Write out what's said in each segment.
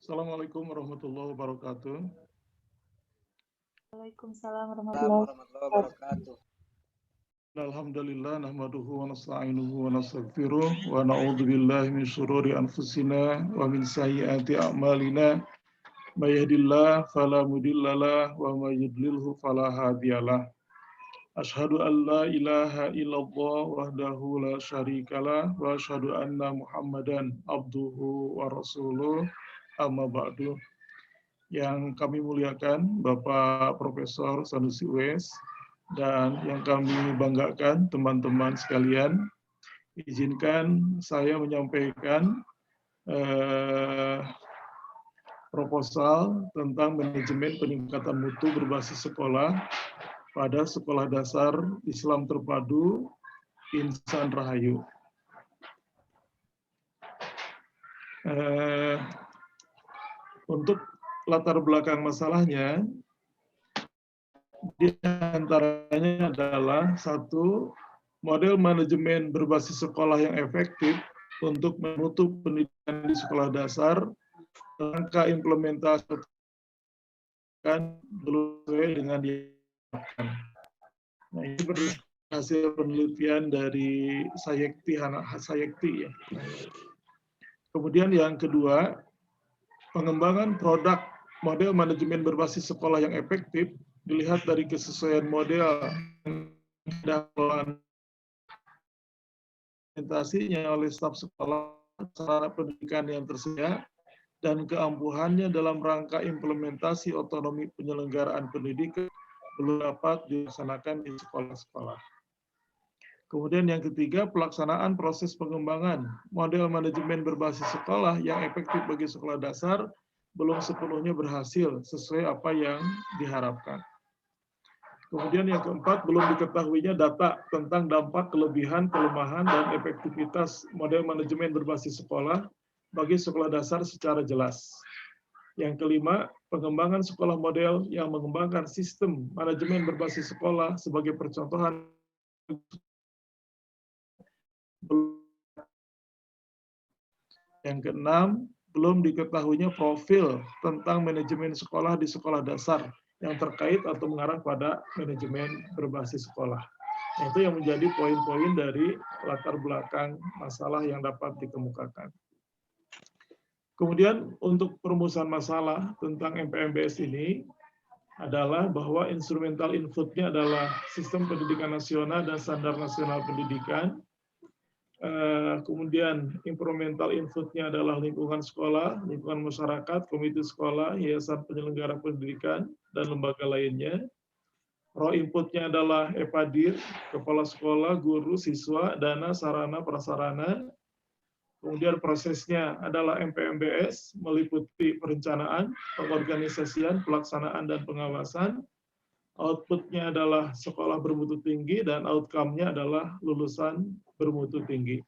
Assalamualaikum warahmatullahi wabarakatuh. Waalaikumsalam warahmatullahi Warahmatullahi wabarakatuh. wabarakatuh. Alhamdulillah nahmaduhu wa nasta'inuhu wa nastaghfiruh wa na'udzu billahi min syururi anfusina wa min sayyiati a'malina. May yahdihillahu fala mudhillalah wa may yudlilhu fala hadiyalah. Asyhadu an la ilaha illallah wahdahu la syarikalah wa asyhadu anna Muhammadan abduhu wa rasuluh. Amma ba'du. Yang kami muliakan Bapak Profesor Sanusi Uwais dan yang kami banggakan teman-teman sekalian, izinkan saya menyampaikan proposal tentang manajemen peningkatan mutu berbasis sekolah pada Sekolah Dasar Islam Terpadu Insan Rahayu. Untuk latar belakang masalahnya, di antaranya adalah satu, model manajemen berbasis sekolah yang efektif untuk menutup pendidikan di sekolah dasar, rangka implementasi kan belum sesuai dengan diharapkan. Nah, ini berdasarkan hasil penelitian dari Sayekti ya. Kemudian yang kedua, pengembangan produk model manajemen berbasis sekolah yang efektif dilihat dari kesesuaian model dalam implementasinya oleh staf sekolah, sarana pendidikan yang tersedia, dan keampuhannya dalam rangka implementasi otonomi penyelenggaraan pendidikan belum dapat dilaksanakan di sekolah-sekolah. Kemudian yang ketiga, pelaksanaan proses pengembangan model manajemen berbasis sekolah yang efektif bagi sekolah dasar belum sepenuhnya berhasil sesuai apa yang diharapkan. Kemudian yang keempat, belum diketahuinya data tentang dampak, kelebihan, kelemahan, dan efektivitas model manajemen berbasis sekolah bagi sekolah dasar secara jelas. Yang kelima, pengembangan sekolah model yang mengembangkan sistem manajemen berbasis sekolah sebagai percontohan. Yang keenam, belum diketahuinya profil tentang manajemen sekolah di sekolah dasar yang terkait atau mengarah pada manajemen berbasis sekolah. Nah, itu yang menjadi poin-poin dari latar belakang masalah yang dapat dikemukakan. Kemudian untuk perumusan masalah tentang MPMBS ini adalah bahwa instrumental inputnya adalah Sistem Pendidikan Nasional dan Standar Nasional Pendidikan. Kemudian instrumental inputnya adalah lingkungan sekolah, lingkungan masyarakat, komite sekolah, yayasan penyelenggara pendidikan, dan lembaga lainnya. Raw inputnya adalah EPADIR, kepala sekolah, guru, siswa, dana, sarana, prasarana. Kemudian prosesnya adalah MPMBS, meliputi perencanaan, pengorganisasian, pelaksanaan, dan pengawasan. Outputnya adalah sekolah bermutu tinggi, dan outcome-nya adalah lulusan bermutu tinggi.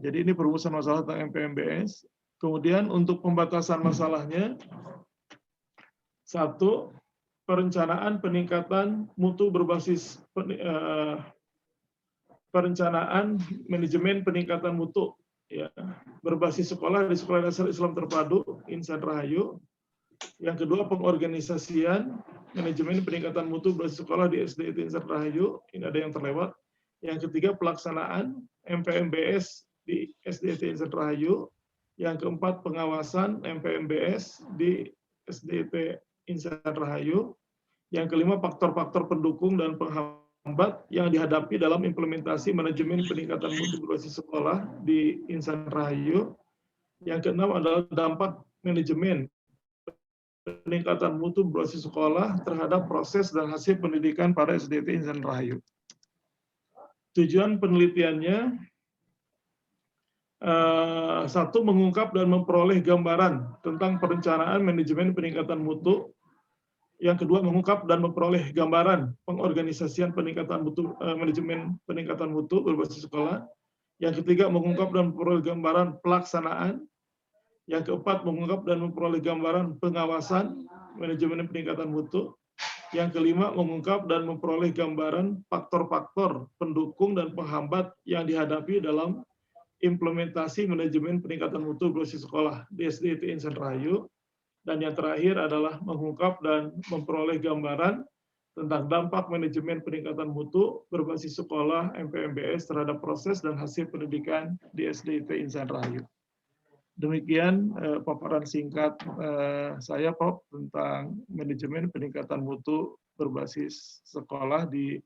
Jadi ini perumusan masalah tentang MPMBS. Kemudian untuk pembatasan masalahnya, satu, perencanaan peningkatan mutu berbasis perencanaan manajemen peningkatan mutu ya, berbasis sekolah di Sekolah Dasar Islam Terpadu Insan Rahayu. Yang kedua, pengorganisasian manajemen peningkatan mutu berbasis sekolah di SDIT Insan Rahayu. Ini ada yang terlewat. Yang ketiga, pelaksanaan MPMBS di SDIT Insan Rahayu. Yang keempat, pengawasan MPMBS di SDIT Insan Rahayu. Yang kelima, faktor-faktor pendukung dan penghambat yang dihadapi dalam implementasi manajemen peningkatan mutu berbasis sekolah di Insan Rahayu. Yang keenam adalah dampak manajemen peningkatan mutu berbasis sekolah terhadap proses dan hasil pendidikan pada SDIT Insan Rahayu. Tujuan penelitiannya, satu, mengungkap dan memperoleh gambaran tentang perencanaan manajemen peningkatan mutu. Yang kedua, mengungkap dan memperoleh gambaran pengorganisasian peningkatan mutu, manajemen peningkatan mutu berbasis sekolah. Yang ketiga, mengungkap dan memperoleh gambaran pelaksanaan. Yang keempat, mengungkap dan memperoleh gambaran pengawasan manajemen peningkatan mutu. Yang kelima, mengungkap dan memperoleh gambaran faktor-faktor pendukung dan penghambat yang dihadapi dalam implementasi manajemen peningkatan mutu berbasis sekolah di SDIT Insan Rahayu. Dan yang terakhir adalah mengungkap dan memperoleh gambaran tentang dampak manajemen peningkatan mutu berbasis sekolah MPMBS terhadap proses dan hasil pendidikan di SDIT Insan Rahayu. Demikian paparan singkat saya, Prof, tentang manajemen peningkatan mutu berbasis sekolah di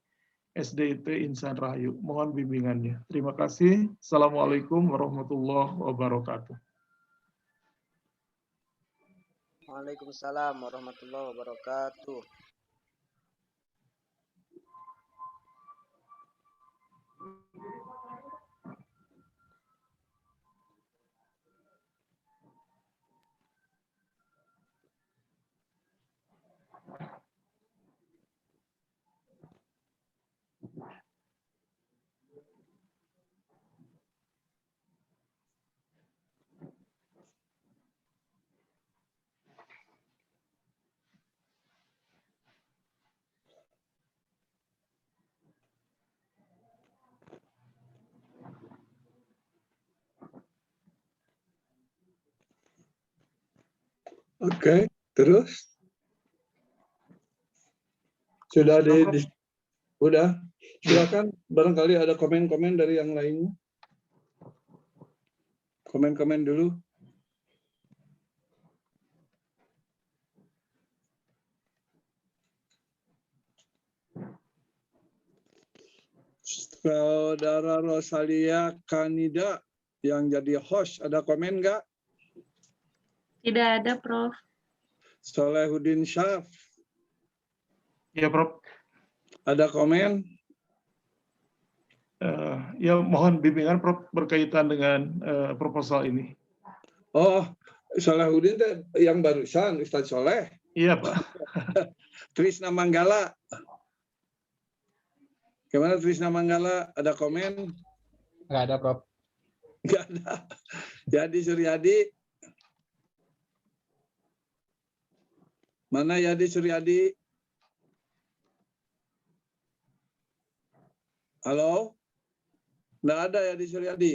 SDIT Insan Rahayu. Mohon bimbingannya. Terima kasih. Assalamualaikum warahmatullahi wabarakatuh. Waalaikumsalam warahmatullahi wabarakatuh. Oke, terus sudah udah. Silakan, barangkali ada komen-komen dari yang lainnya. Komen-komen dulu. Saudara Rosalia Kanida yang jadi host, ada komen nggak? Tidak ada, Prof. Solehudin Syaf, Ya, Prof. ada komen? Ya, mohon bimbingan, Prof, berkaitan dengan proposal ini. Oh, Solehudin yang barusan, Ustadz Soleh. Iya, Pak. Trisna Manggala. Gimana Trisna Manggala? Ada komen? Nggak ada, Prof. Nggak ada. Yadi Suryadi. Mana Yadi Suryadi? Halo? Nggak ada Yadi Suryadi.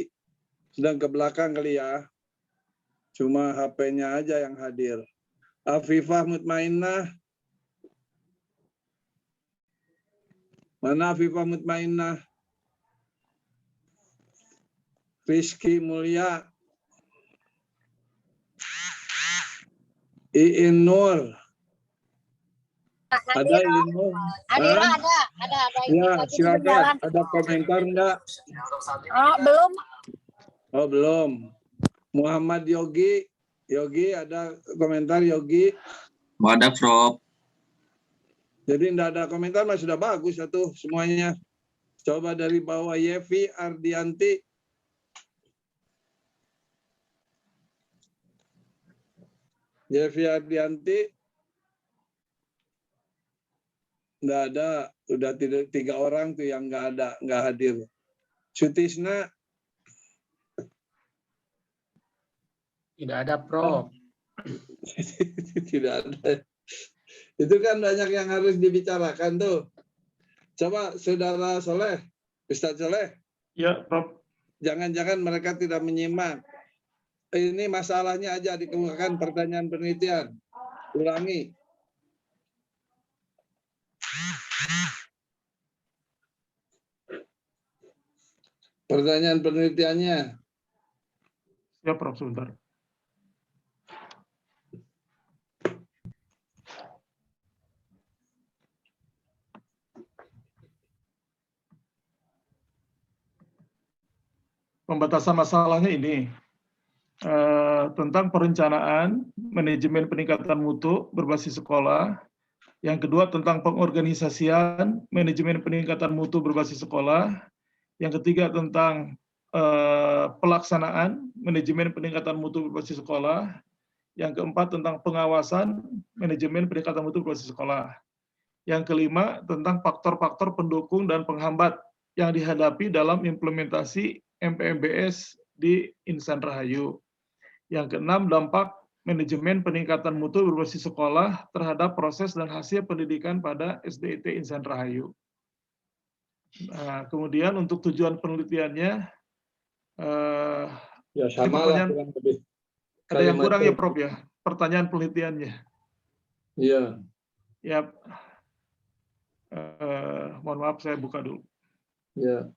Sedang ke belakang kali ya. Cuma HP-nya aja yang hadir. Afifah Mutmainnah. Mana Afifah Mutmainnah? Rizky Mulya. Iin Nur. Ada Iin Nur? Ada. Ya, silakan. Ada komentar enggak? Belum. Oh, belum. Muhammad Yogi. Yogi, ada komentar Yogi? Ada, Prof. Jadi enggak ada komentar, mas sudah bagus satu semuanya. Coba dari bawah Yevi Ardianti. Yevi Ardianti. Enggak ada, udah tiga orang tuh yang enggak hadir. Sutisna. Tidak ada, Prof. Tidak ada. Itu kan banyak yang harus dibicarakan tuh. Coba Saudara Soleh, Ustadz Soleh. Ya, Prof. Jangan-jangan mereka tidak menyimak. Ini masalahnya aja dikemukakan pertanyaan penelitian. Ulangi. Pertanyaan penelitiannya. Ya, Prof, sebentar. Pembatasan masalahnya ini tentang perencanaan manajemen peningkatan mutu berbasis sekolah. Yang kedua tentang pengorganisasian manajemen peningkatan mutu berbasis sekolah. Yang ketiga tentang pelaksanaan manajemen peningkatan mutu berbasis sekolah. Yang keempat tentang pengawasan manajemen peningkatan mutu berbasis sekolah. Yang kelima tentang faktor-faktor pendukung dan penghambat yang dihadapi dalam implementasi MPMBS di Insan Rahayu. Yang keenam, dampak manajemen peningkatan mutu berbasis sekolah terhadap proses dan hasil pendidikan pada SDIT Insan Rahayu. Nah, kemudian untuk tujuan penelitiannya, Eh, Ya ini sama lah pertanyaan kurang lebih. ada yang kurang ya Kalimatnya. Prof ya, pertanyaan penelitiannya. Iya. Ya, mohon maaf saya buka dulu. Ya.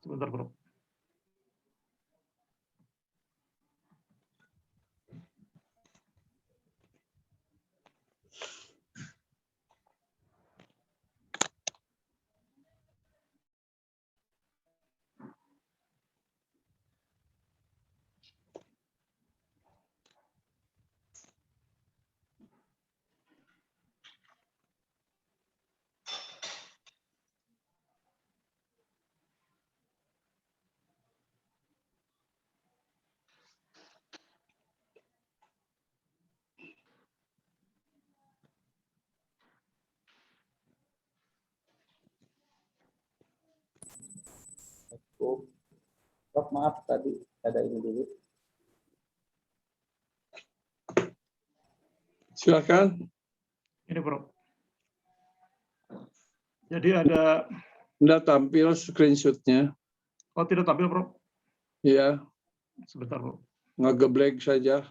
Sebentar Prof. Prof, maaf tadi ada ini dulu. Silakan. Ini Prof. Jadi ada, Udah tampil screenshot-nya. oh tidak tampil Prof. Ya, Sebentar Prof. ngegeblek saja.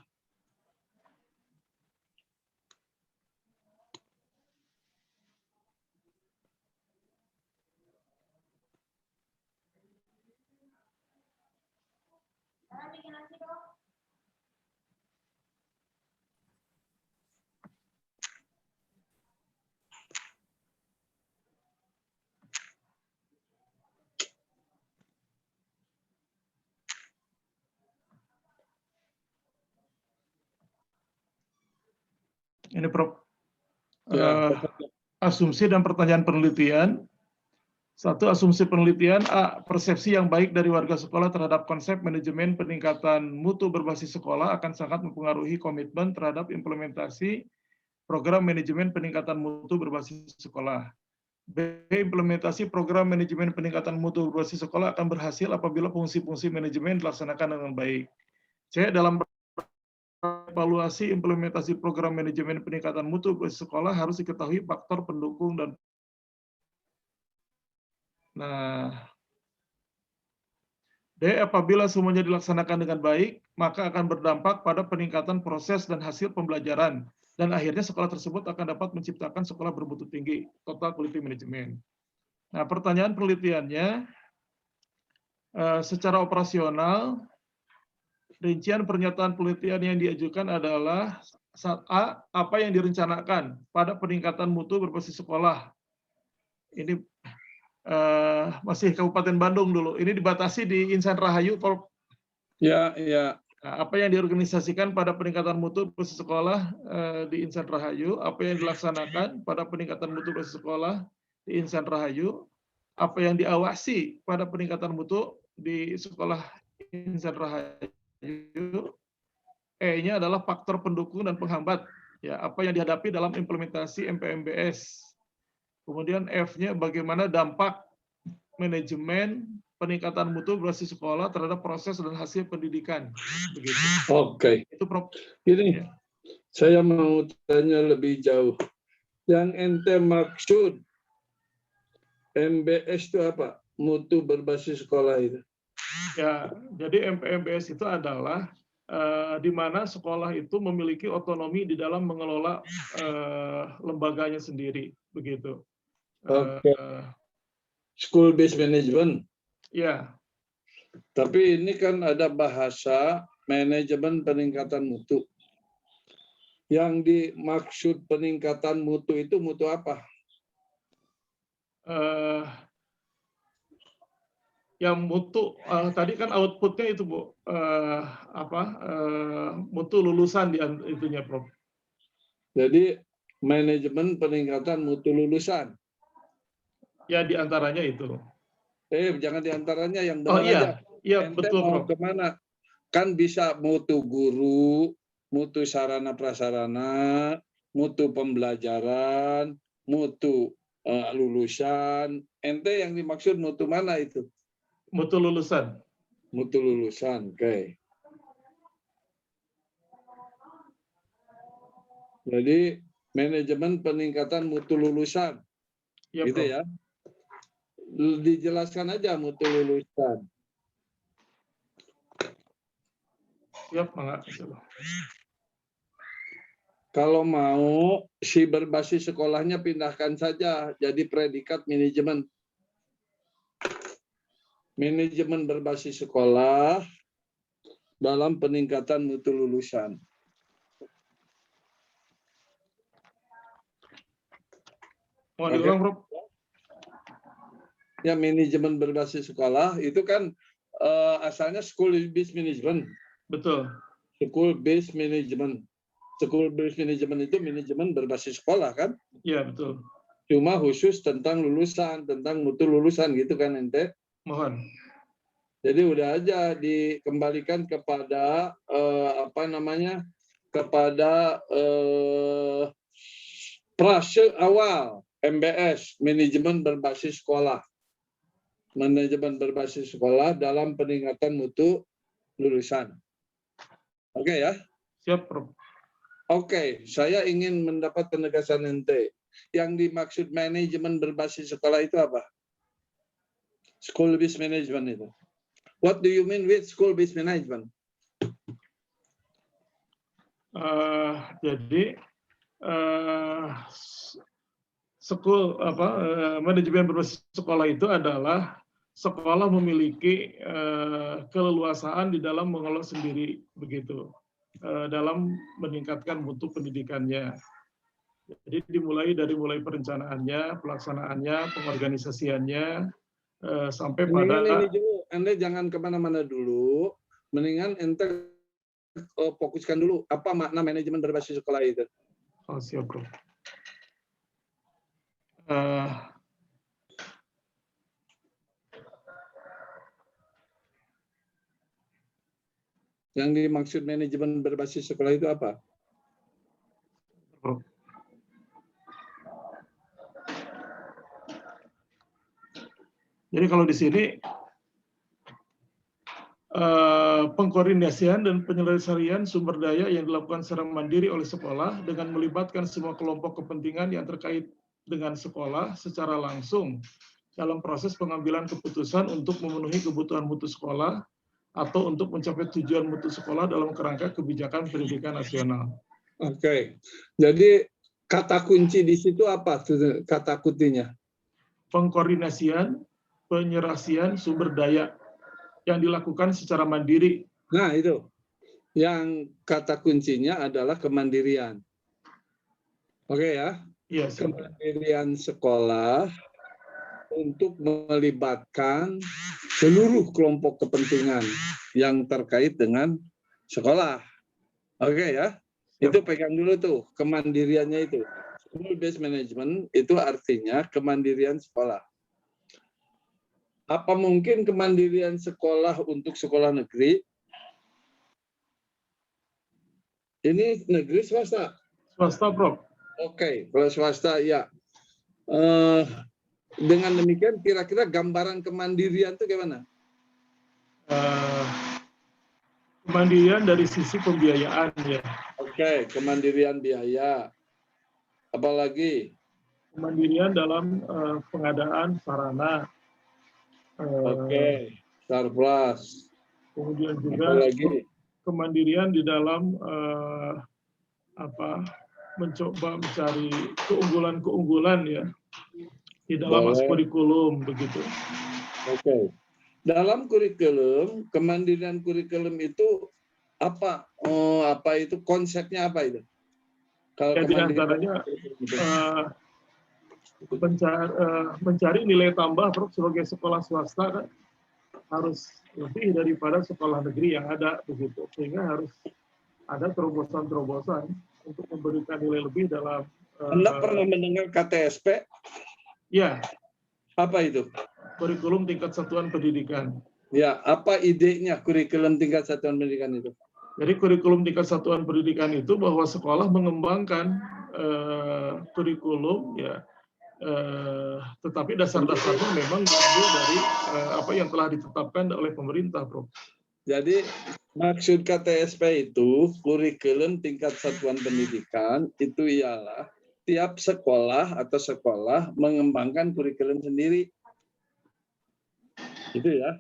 Ini Prof. Ya. Asumsi dan pertanyaan penelitian. Satu, asumsi penelitian A. Persepsi yang baik dari warga sekolah terhadap konsep manajemen peningkatan mutu berbasis sekolah akan sangat mempengaruhi komitmen terhadap implementasi program manajemen peningkatan mutu berbasis sekolah. B. Implementasi program manajemen peningkatan mutu berbasis sekolah akan berhasil apabila fungsi-fungsi manajemen dilaksanakan dengan baik. C. Dalam evaluasi implementasi program manajemen peningkatan mutu berbasis sekolah harus diketahui faktor pendukung dan D. Apabila semuanya dilaksanakan dengan baik, maka akan berdampak pada peningkatan proses dan hasil pembelajaran, dan akhirnya sekolah tersebut akan dapat menciptakan sekolah bermutu tinggi, total quality management. Nah, pertanyaan penelitiannya, secara operasional, rincian pernyataan penelitian yang diajukan adalah A. Apa yang direncanakan pada peningkatan mutu berbasis sekolah. Ini masih Kabupaten Bandung dulu. Ini dibatasi di Insan Rahayu, Prof. Ya, ya. Nah, apa yang diorganisasikan pada peningkatan mutu berbasis sekolah di Insan Rahayu, apa yang dilaksanakan pada peningkatan mutu berbasis sekolah di Insan Rahayu, apa yang diawasi pada peningkatan mutu di sekolah Insan Rahayu, E-nya adalah faktor pendukung dan penghambat, ya, apa yang dihadapi dalam implementasi MPMBS. Kemudian F-nya bagaimana dampak manajemen peningkatan mutu berbasis sekolah terhadap proses dan hasil pendidikan. Begitu. Oke. Itu Prof. Ini Ya. saya mau tanya lebih jauh. Yang ente maksud MBS itu apa? Mutu berbasis sekolah itu. Ya, jadi MPMBS itu adalah di mana sekolah itu memiliki otonomi di dalam mengelola lembaganya sendiri, begitu. Oke. School based management. Ya. Tapi ini kan ada bahasa manajemen peningkatan mutu. Yang dimaksud peningkatan mutu itu mutu apa? Yang mutu tadi kan outputnya itu Bu, mutu lulusan di itunya Prof. Jadi manajemen peningkatan mutu lulusan. Ya diantaranya itu. Jangan diantaranya yang Oh benar iya, aja. iya Ente betul mau Prof. kemana? Kan bisa mutu guru, mutu sarana prasarana, mutu pembelajaran, mutu lulusan. Ente yang dimaksud mutu mana itu? Mutu lulusan. Mutu lulusan, oke. Jadi manajemen peningkatan mutu lulusan, Ya, gitu Prof. ya. Dijelaskan aja mutu lulusan. Siap, Pak. Kalau mau si berbasis sekolahnya pindahkan saja jadi predikat manajemen. Manajemen berbasis sekolah dalam peningkatan mutu lulusan. Mau Oke. diulang, Prof? Ya, manajemen berbasis sekolah itu kan asalnya school based management. Betul. School based management. School based management itu manajemen berbasis sekolah kan? Ya, betul. Cuma khusus tentang lulusan, tentang mutu lulusan gitu kan ente. Mohon. Jadi udah aja dikembalikan kepada kepada prase awal MBS, manajemen berbasis sekolah. Manajemen berbasis sekolah dalam peningkatan mutu lulusan. Oke ya? Siap, Prof. Oke, saya ingin mendapat penegasan ente. Yang dimaksud manajemen berbasis sekolah itu apa? School based management itu. What do you mean with school based management? Jadi manajemen berbasis sekolah itu adalah sekolah memiliki keleluasaan di dalam mengelola sendiri begitu, dalam meningkatkan mutu pendidikannya. Jadi dimulai dari perencanaannya, pelaksanaannya, pengorganisasiannya, sampai Mendingan pada ini dulu, Anda jangan kemana-mana dulu. Mendingan ente fokuskan dulu apa makna manajemen berbasis sekolah itu. Oh, siap, Bro. Yang dimaksud manajemen berbasis sekolah itu apa? Bro. Jadi kalau di sini pengkoordinasian dan penyelesaian sumber daya yang dilakukan secara mandiri oleh sekolah dengan melibatkan semua kelompok kepentingan yang terkait dengan sekolah secara langsung dalam proses pengambilan keputusan untuk memenuhi kebutuhan mutu sekolah atau untuk mencapai tujuan mutu sekolah dalam kerangka kebijakan pendidikan nasional. Oke. Jadi kata kunci di situ apa kata kuncinya? Pengkoordinasian, penyerasian sumber daya yang dilakukan secara mandiri. Nah, itu. Yang kata kuncinya adalah kemandirian. Oke ya? Iya, kemandirian sekolah untuk melibatkan seluruh kelompok kepentingan yang terkait dengan sekolah. Oke ya? Itu pegang dulu tuh, kemandiriannya itu. School based management itu artinya kemandirian sekolah. Apa mungkin kemandirian sekolah untuk sekolah negeri? Ini negeri swasta? Swasta, Prof. Oke, kalau swasta ya. Dengan demikian kira-kira gambaran kemandirian itu gimana? Kemandirian dari sisi pembiayaan ya. Oke, kemandirian biaya. Apalagi? Kemandirian dalam pengadaan sarana. Oke, surplus. Kemudian juga apalagi? Kemandirian di dalam mencoba mencari keunggulan-keunggulan ya di dalam kurikulum begitu. Oke. Dalam kurikulum, kemandirian kurikulum itu apa? Apa itu konsepnya apa itu? Kalau Ya, di antaranya mencari nilai tambah sebagai sekolah swasta kan harus lebih daripada sekolah negeri yang ada begitu, sehingga harus ada terobosan-terobosan untuk memberikan nilai lebih dalam. Anda pernah mendengar KTSP? Ya. Apa itu? Kurikulum tingkat satuan pendidikan. Ya, apa idenya kurikulum tingkat satuan pendidikan itu? Jadi kurikulum tingkat satuan pendidikan itu bahwa sekolah mengembangkan kurikulum ya, tetapi dasar-dasarnya memang diambil dari apa yang telah ditetapkan oleh pemerintah, Prof. Jadi maksud KTSP itu kurikulum tingkat satuan pendidikan itu ialah tiap sekolah atau sekolah mengembangkan kurikulum sendiri. Itu ya.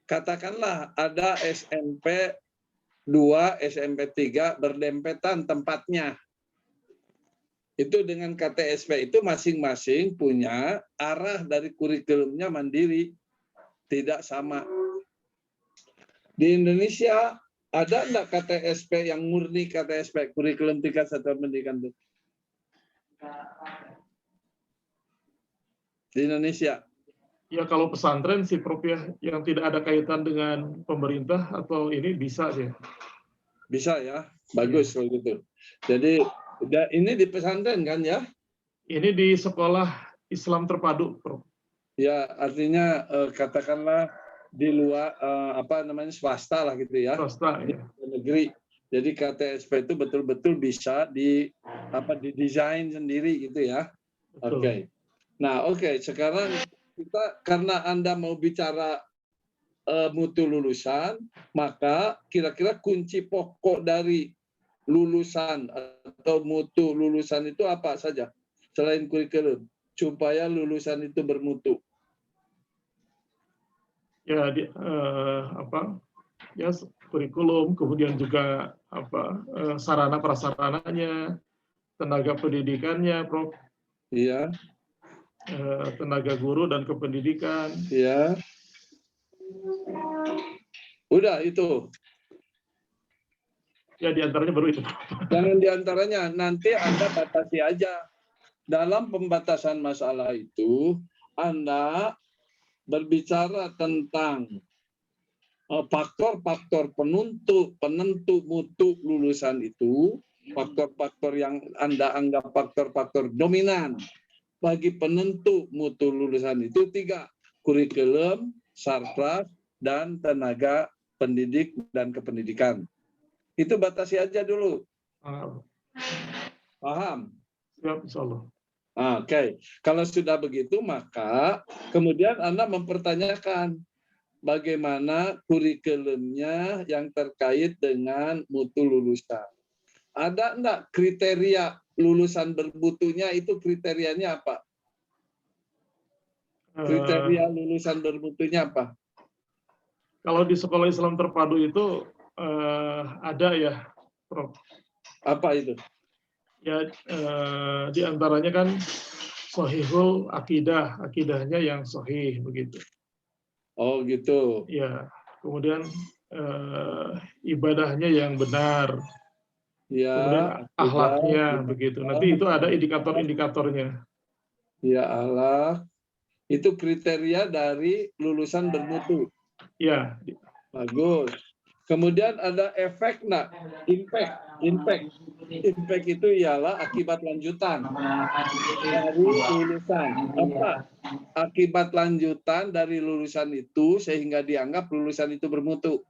Katakanlah ada SMP 2, SMP 3 berdempetan tempatnya. Itu dengan KTSP itu masing-masing punya arah dari kurikulumnya mandiri. Tidak sama. Di Indonesia ada enggak KTSP yang murni KTSP, kurikulum tingkat satuan pendidikan itu? Di Indonesia. Ya kalau pesantren sih Prof ya, yang tidak ada kaitan dengan pemerintah atau ini bisa sih. Bisa ya, bagus kalau gitu. Jadi ini di pesantren kan ya? Ini di sekolah Islam terpadu, Prof. Ya artinya katakanlah di luar swasta lah gitu ya. Swasta ya. Di negeri. Jadi KTSP itu betul-betul bisa didesain sendiri gitu ya. Betul. Oke. Nah, sekarang kita karena Anda mau bicara mutu lulusan, maka kira-kira kunci pokok dari lulusan atau mutu lulusan itu apa saja selain kurikulum supaya lulusan itu bermutu? Ya kurikulum, kemudian juga sarana prasarananya, tenaga pendidikannya, Prof. Iya. Tenaga guru dan kependidikan. Iya. Udah itu. Ya diantaranya baru itu. Jangan diantaranya, nanti Anda batasi aja. Dalam pembatasan masalah itu, Anda berbicara tentang faktor-faktor penentu mutu lulusan itu, faktor-faktor yang Anda anggap faktor-faktor dominan bagi penentu mutu lulusan itu 3, kurikulum, sarpras, dan tenaga pendidik dan kependidikan. Itu batasi aja dulu. Paham? Siap, insya Allah. Oke. Kalau sudah begitu, maka kemudian Anda mempertanyakan bagaimana kurikulumnya yang terkait dengan mutu lulusan. Ada enggak kriteria lulusan bermutunya itu kriterianya apa? Kriteria lulusan bermutunya apa? Kalau di sekolah Islam terpadu itu ada ya, Prof. Apa itu? Ya di antaranya kan sahihul akidah, akidahnya yang sahih begitu. Oh gitu. Ya, kemudian ibadahnya yang benar. Ya. Kemudian akhlaknya begitu. Nanti itu ada indikator-indikatornya. Ya akhlak. Itu kriteria dari lulusan bermutu. Ya. Bagus. Kemudian ada efek enggak? Impact. Impact itu ialah akibat lanjutan dari lulusan. Apa? Akibat lanjutan dari lulusan itu sehingga dianggap lulusan itu bermutu.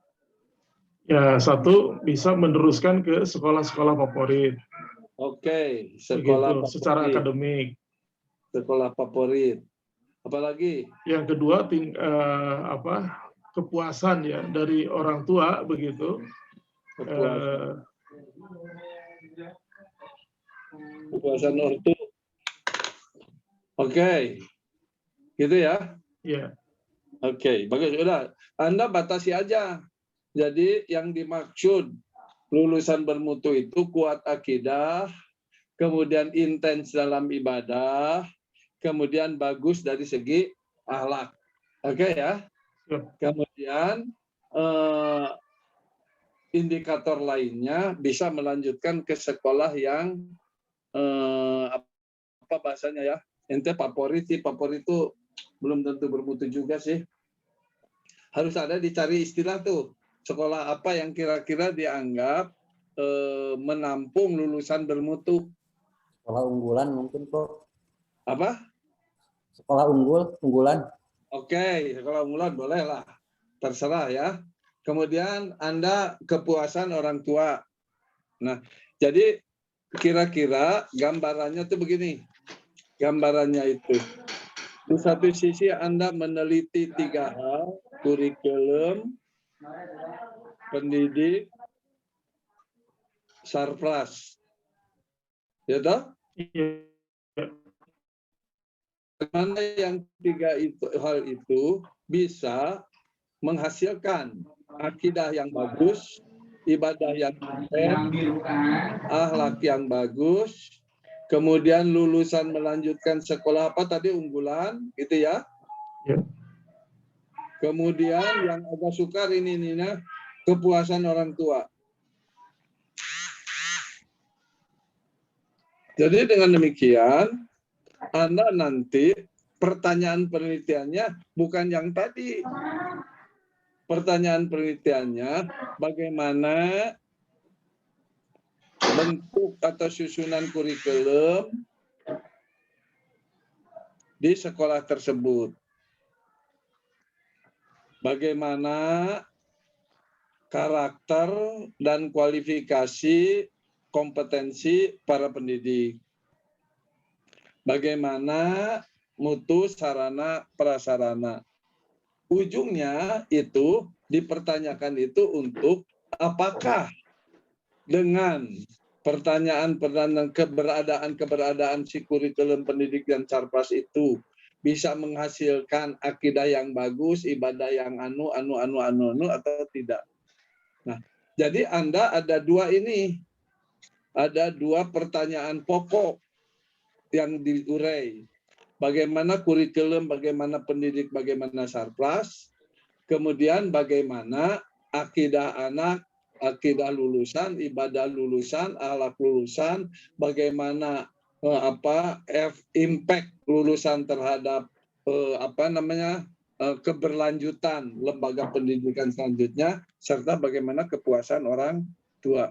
Ya, satu bisa meneruskan ke sekolah-sekolah favorit. Oke, sekolah begitu, secara akademik. Sekolah favorit. Apalagi? Yang kedua kepuasan ya dari orang tua begitu. Kepuasan ortu. Oke. Gitu ya? Iya. Oke, bagus. Udah, Anda batasi aja. Jadi yang dimaksud lulusan bermutu itu kuat akidah, kemudian intens dalam ibadah, kemudian bagus dari segi akhlak. Oke ya? Kemudian indikator lainnya bisa melanjutkan ke sekolah yang apa bahasanya ya? Ente favorit sih, favorit itu belum tentu bermutu juga sih. Harus ada dicari istilah tuh. Sekolah apa yang kira-kira dianggap menampung lulusan bermutu? Sekolah unggulan mungkin kok. Apa? Sekolah unggulan. Oke, sekolah unggulan boleh lah. Terserah ya. Kemudian Anda kepuasan orang tua. Nah, jadi kira-kira gambarannya tuh begini. Gambarannya itu. Di satu sisi Anda meneliti 3 hal, kurikulum, pendidik, sarpras. Ya toh? Iya. Mana yang tiga hal itu bisa menghasilkan akidah yang bagus, ibadah yang benar, akhlak yang bagus, kemudian lulusan melanjutkan sekolah apa tadi unggulan, gitu ya. Ya. Kemudian yang agak sukar ini kepuasan orang tua. Jadi dengan demikian, Anda nanti pertanyaan penelitiannya bukan yang tadi. Pertanyaan penelitiannya bagaimana bentuk atau susunan kurikulum di sekolah tersebut. Bagaimana karakter dan kualifikasi kompetensi para pendidik. Bagaimana mutu sarana prasarana. Ujungnya itu dipertanyakan itu untuk apakah dengan pertanyaan keberadaan si kurikulum pendidik dan sarpras itu bisa menghasilkan akidah yang bagus, ibadah yang anu atau tidak. Nah, jadi Anda ada dua ini. Ada dua pertanyaan pokok yang diurai. Bagaimana kurikulum, bagaimana pendidik, bagaimana sarpras. Kemudian bagaimana akidah anak, akidah lulusan, ibadah lulusan, akhlak lulusan, bagaimana impact lulusan terhadap keberlanjutan lembaga pendidikan selanjutnya, serta bagaimana kepuasan orang tua.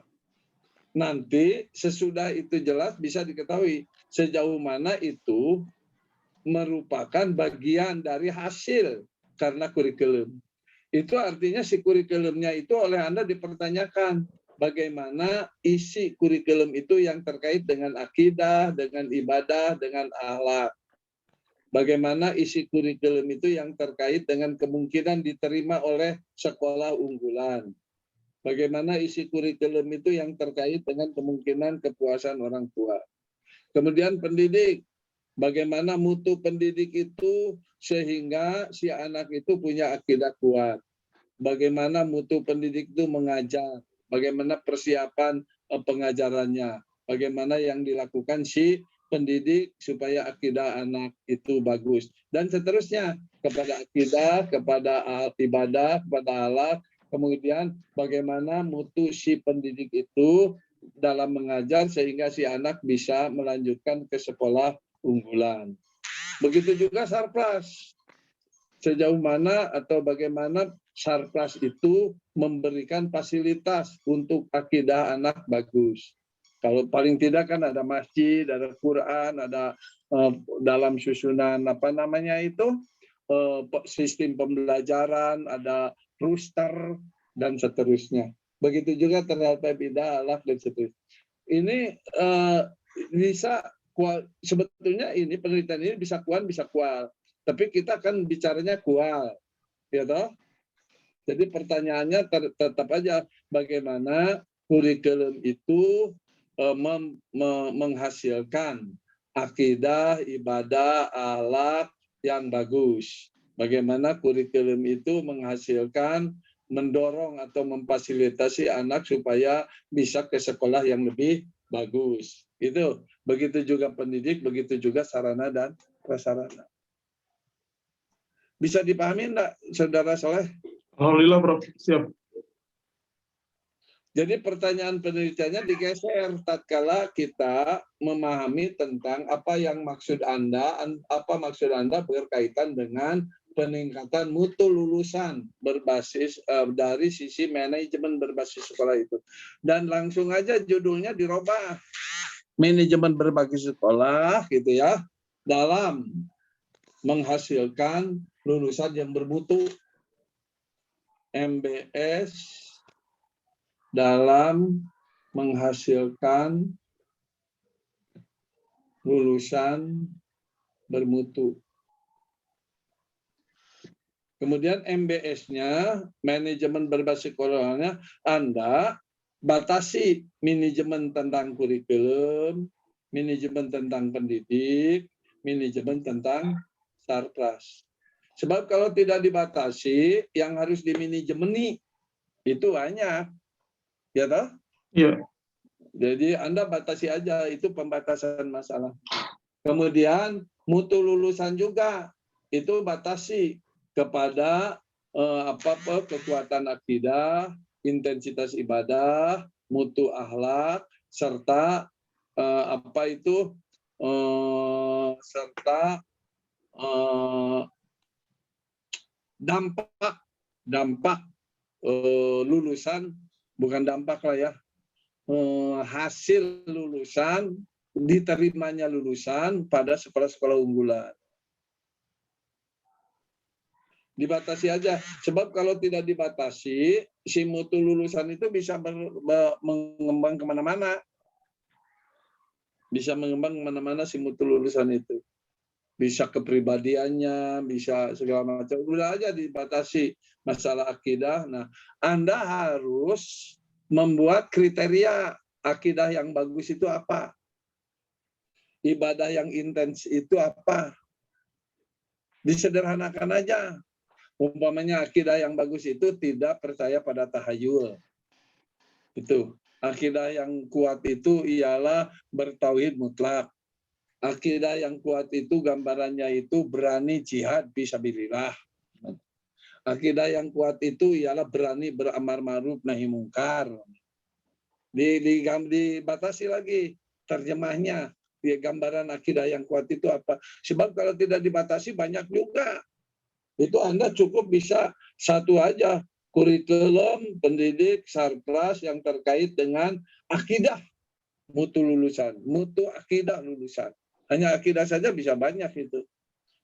Nanti sesudah itu jelas bisa diketahui sejauh mana itu merupakan bagian dari hasil karena kurikulum. Itu artinya si kurikulumnya itu oleh Anda dipertanyakan bagaimana isi kurikulum itu yang terkait dengan akidah, dengan ibadah, dengan akhlak. Bagaimana isi kurikulum itu yang terkait dengan kemungkinan diterima oleh sekolah unggulan. Bagaimana isi kurikulum itu yang terkait dengan kemungkinan kepuasan orang tua. Kemudian pendidik, bagaimana mutu pendidik itu sehingga si anak itu punya akidah kuat. Bagaimana mutu pendidik itu mengajar, bagaimana persiapan pengajarannya, bagaimana yang dilakukan si pendidik supaya akidah anak itu bagus. Dan seterusnya, kepada akidah, kepada ibadah, kepada akhlak. Kemudian bagaimana mutu si pendidik itu dalam mengajar sehingga si anak bisa melanjutkan ke sekolah unggulan. Begitu juga sarpras. Sejauh mana atau bagaimana sarpras itu memberikan fasilitas untuk akidah anak bagus. Kalau paling tidak kan ada masjid, ada Quran, ada dalam susunan sistem pembelajaran, ada rooster, dan seterusnya. Begitu juga terhadap ibadah, akhlak, dan seterusnya. Ini bisa sebetulnya ini penelitian ini bisa kual. Tapi kita kan bicaranya kual, ya toh? Jadi pertanyaannya tetap aja bagaimana kurikulum itu menghasilkan akidah, ibadah, akhlak yang bagus. Bagaimana kurikulum itu menghasilkan, mendorong atau memfasilitasi anak supaya bisa ke sekolah yang lebih bagus. Itu begitu juga pendidik, begitu juga sarana dan prasarana. Bisa dipahami enggak, Saudara Soleh? Alhamdulillah, Prof. Siap. Jadi pertanyaan penelitiannya digeser tatkala kita memahami tentang apa maksud Anda berkaitan dengan peningkatan mutu lulusan berbasis dari sisi manajemen berbasis sekolah itu. Dan langsung aja judulnya dirubah. Manajemen berbasis sekolah gitu ya, dalam menghasilkan lulusan yang bermutu. MBS dalam menghasilkan lulusan bermutu. Kemudian MBS-nya, manajemen berbasis sekolahnya, Anda batasi manajemen tentang kurikulum, manajemen tentang pendidik, manajemen tentang sarpras. Sebab kalau tidak dibatasi, yang harus dimanajemeni itu banyak. Ya toh? Iya. Jadi Anda batasi aja, itu pembatasan masalah. Kemudian mutu lulusan juga, itu batasi kepada kekuatan akidah, intensitas ibadah, mutu akhlak, serta dampak lulusan, bukan dampak lah ya, hasil lulusan, diterimanya lulusan pada sekolah-sekolah unggulan. Dibatasi aja, sebab kalau tidak dibatasi, si mutu lulusan itu bisa mengembang kemana-mana. Bisa mengembang kemana-mana si mutu lulusan itu. Bisa kepribadiannya, bisa segala macam. Udah aja dibatasi masalah akidah. Nah, Anda harus membuat kriteria akidah yang bagus itu apa? Ibadah yang intens itu apa? Disederhanakan aja. Umpamanya akidah yang bagus itu tidak percaya pada tahayul. Itu. Akidah yang kuat itu ialah bertauhid mutlak. Akidah yang kuat itu gambarannya itu berani jihad fisabilillah. Akidah yang kuat itu ialah berani beramar ma'ruf nahi mungkar. Dibatasi lagi terjemahnya. Gambaran akidah yang kuat itu apa? Sebab kalau tidak dibatasi banyak juga. Itu Anda cukup bisa satu aja, kurikulum, pendidik, sarpras yang terkait dengan akidah mutu lulusan, mutu akidah lulusan. Hanya akidah saja bisa banyak itu.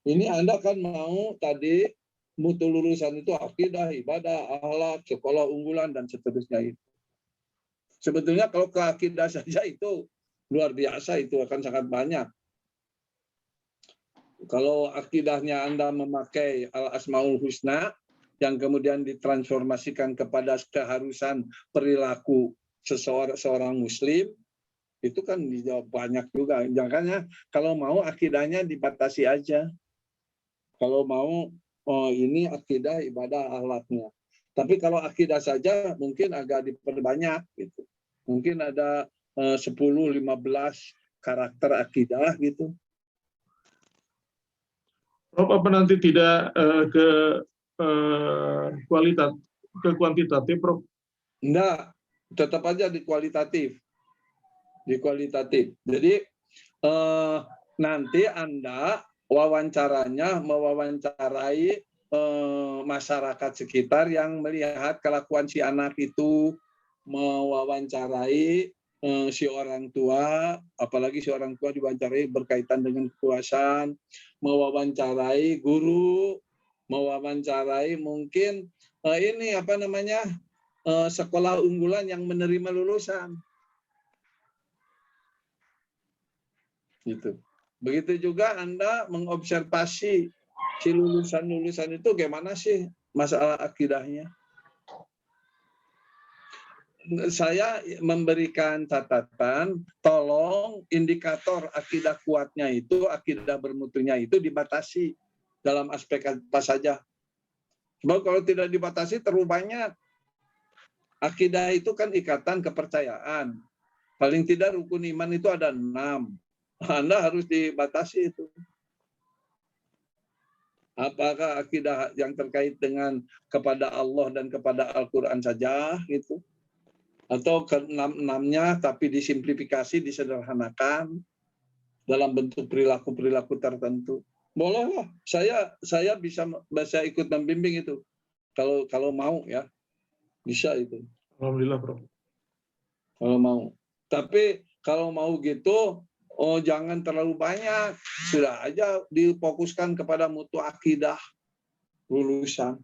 Ini Anda kan mau tadi mutu lulusan itu akidah, ibadah, akhlak, sekolah unggulan, dan seterusnya itu. Sebetulnya kalau ke akidah saja itu luar biasa, itu akan sangat banyak. Kalau akidahnya Anda memakai Al-Asmaul Husna, yang kemudian ditransformasikan kepada keharusan perilaku seorang Muslim, itu kan dijawab banyak juga. Jangan kalau mau akidahnya dibatasi aja. Kalau mau ini akidah, ibadah, akhlaknya. Tapi kalau akidah saja mungkin agak diperbanyak gitu. Mungkin ada 10-15 karakter akidah gitu. Prof, apa nanti tidak ke kuantitatif, Prof? Enggak, tetap aja di kualitatif. Di kualitatif. Jadi nanti Anda wawancaranya mewawancarai masyarakat sekitar yang melihat kelakuan si anak itu, mewawancarai si orang tua, apalagi si orang tua diwawancarai berkaitan dengan kekuasaan, mewawancarai guru, mewawancarai mungkin sekolah unggulan yang menerima lulusan. Gitu. Begitu juga Anda mengobservasi si lulusan-lulusan itu gimana sih masalah akidahnya. Saya memberikan catatan, tolong indikator akidah kuatnya itu, akidah bermutunya itu dibatasi dalam aspek apa saja. Sebab kalau tidak dibatasi terlalu banyak. Akidah itu kan ikatan kepercayaan. Paling tidak rukun iman itu ada 6. Anda harus dibatasi itu. Apakah akidah yang terkait dengan kepada Allah dan kepada Al-Quran saja gitu? Atau ke-6-6-nya tapi disimplifikasi, disederhanakan dalam bentuk perilaku-perilaku tertentu. Bolehlah, saya bisa ikut membimbing itu. Kalau mau ya, bisa itu. Alhamdulillah, Prof. Kalau mau. Tapi kalau mau gitu, jangan terlalu banyak. Sudah aja difokuskan kepada mutu akidah lulusan.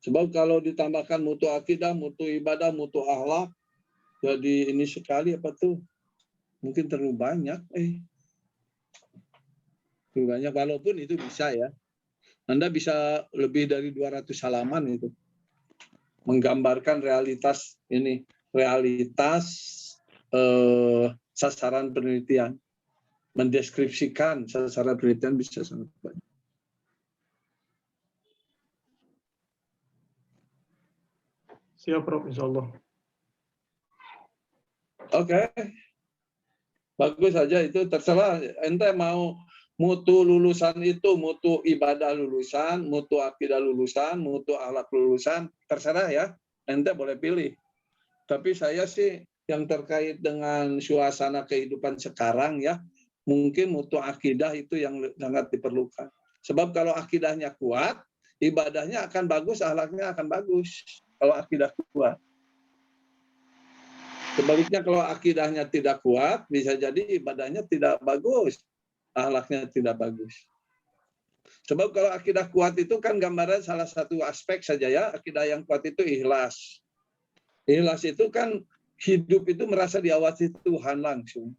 Sebab kalau ditambahkan mutu akidah, mutu ibadah, mutu akhlak, jadi ini sekali apa tuh? Mungkin terlalu banyak. Banyak, walaupun itu bisa ya. Anda bisa lebih dari 200 halaman itu. Menggambarkan realitas ini, realitas sasaran penelitian. Mendeskripsikan sasaran penelitian bisa sangat banyak. Siap, Prof. Insyaallah. Oke. Bagus saja itu, terserah ente mau mutu lulusan itu, mutu ibadah lulusan, mutu akidah lulusan, mutu akhlak lulusan, terserah ya. Ente boleh pilih. Tapi saya sih yang terkait dengan suasana kehidupan sekarang ya, mungkin mutu akidah itu yang sangat diperlukan. Sebab kalau akidahnya kuat, ibadahnya akan bagus, akhlaknya akan bagus. Kalau akidah kuat. Sebaliknya kalau akidahnya tidak kuat, bisa jadi ibadahnya tidak bagus, akhlaknya tidak bagus. Sebab kalau akidah kuat itu kan gambaran salah satu aspek saja ya, akidah yang kuat itu ikhlas. Ikhlas itu kan hidup itu merasa diawasi Tuhan langsung.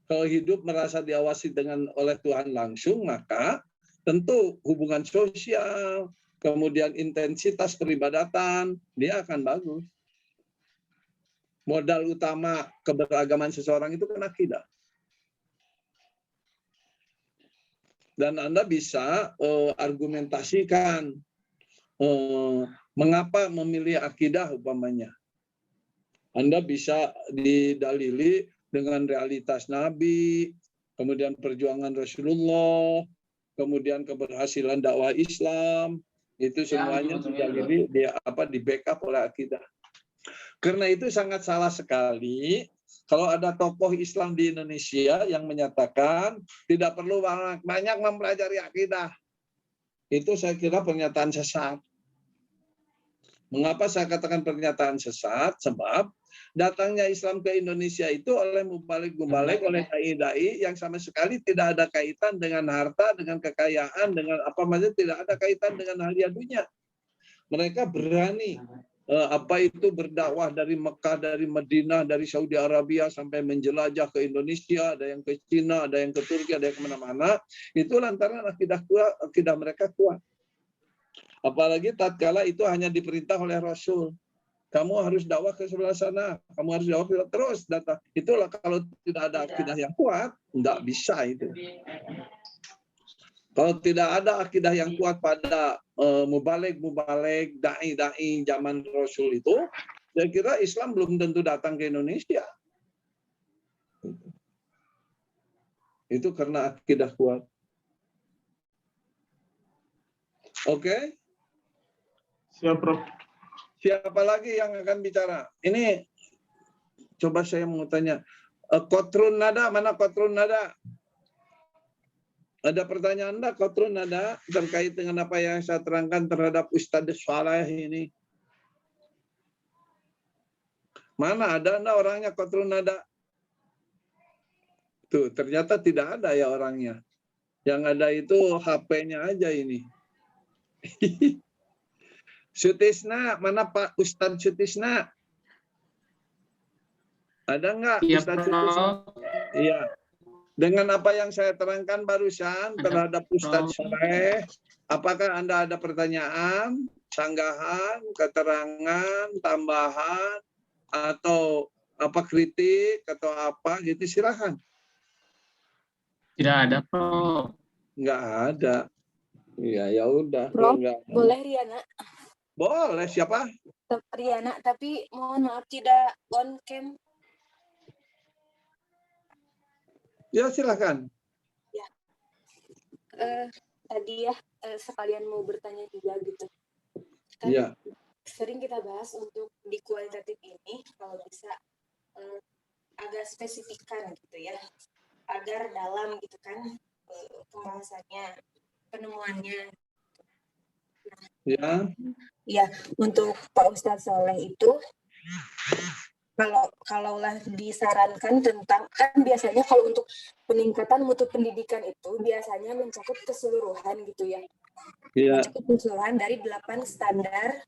Kalau hidup merasa diawasi oleh Tuhan langsung, maka tentu hubungan sosial, kemudian intensitas peribadatan, dia akan bagus. Modal utama keberagaman seseorang itu kan akidah. Dan Anda bisa argumentasikan mengapa memilih akidah umpamanya. Anda bisa didalili dengan realitas Nabi, kemudian perjuangan Rasulullah, kemudian keberhasilan dakwah Islam, itu semuanya didalili di backup oleh akidah. Karena itu sangat salah sekali kalau ada tokoh Islam di Indonesia yang menyatakan tidak perlu banyak mempelajari akidah. Itu saya kira pernyataan sesat. Mengapa saya katakan pernyataan sesat? Sebab datangnya Islam ke Indonesia itu oleh mubalik-mubalik, oleh dai-dai yang sama sekali tidak ada kaitan dengan harta, dengan kekayaan, dengan apa saja, tidak ada kaitan dengan hadiah dunia. Mereka berani berdakwah dari Mekah, dari Madinah, dari Saudi Arabia sampai menjelajah ke Indonesia, ada yang ke Cina, ada yang ke Turki, ada yang kemana-mana. Itu lantaran akidah mereka kuat. Apalagi tatkala itu hanya diperintah oleh Rasul. Kamu harus dakwah ke sebelah sana, kamu harus dakwah terus datang. Itulah kalau tidak ada akidah yang kuat, nggak bisa itu. Kalau tidak ada akidah yang kuat pada mubalik, dai-dai zaman Rasul itu, saya kira Islam belum tentu datang ke Indonesia. Itu karena akidah kuat. Oke? Siap, Prof. Siapa lagi yang akan bicara? Ini coba saya mau tanya. Kotrun nada, mana kotrun nada? Ada pertanyaan Anda, Kotrun, ada terkait dengan apa yang saya terangkan terhadap Ustadz Saleh ini? Mana ada Anda orangnya, Kotrun, ada? Tuh, ternyata tidak ada ya orangnya. Yang ada itu HP-nya aja ini. Sutisna, mana Pak Ustadz Sutisna? Ada nggak Ustadz Sutisna? Iya. Dengan apa yang saya terangkan barusan terhadap Ustadz Saleh, apakah Anda ada pertanyaan, sanggahan, keterangan, tambahan, atau apa kritik atau apa gitu, silakan. Tidak ada, Prof. Nggak ada. Iya, ya udah. Prof, Nggak. boleh Riana? Boleh, siapa? Riana, tapi mohon maaf tidak on cam. Ya, silakan. Ya. Tadi ya sekalian mau bertanya juga gitu. Kan Iya. sering kita bahas untuk di kualitatif ini kalau bisa agak spesifikkan gitu ya, agar dalam gitu kan pembahasannya, penemuannya. Ya. Ya, untuk Pak Ustadz Saleh itu kalaulah disarankan tentang, kan biasanya kalau untuk peningkatan mutu pendidikan itu biasanya mencakup keseluruhan gitu ya. Iya. Mencakup keseluruhan dari 8 standar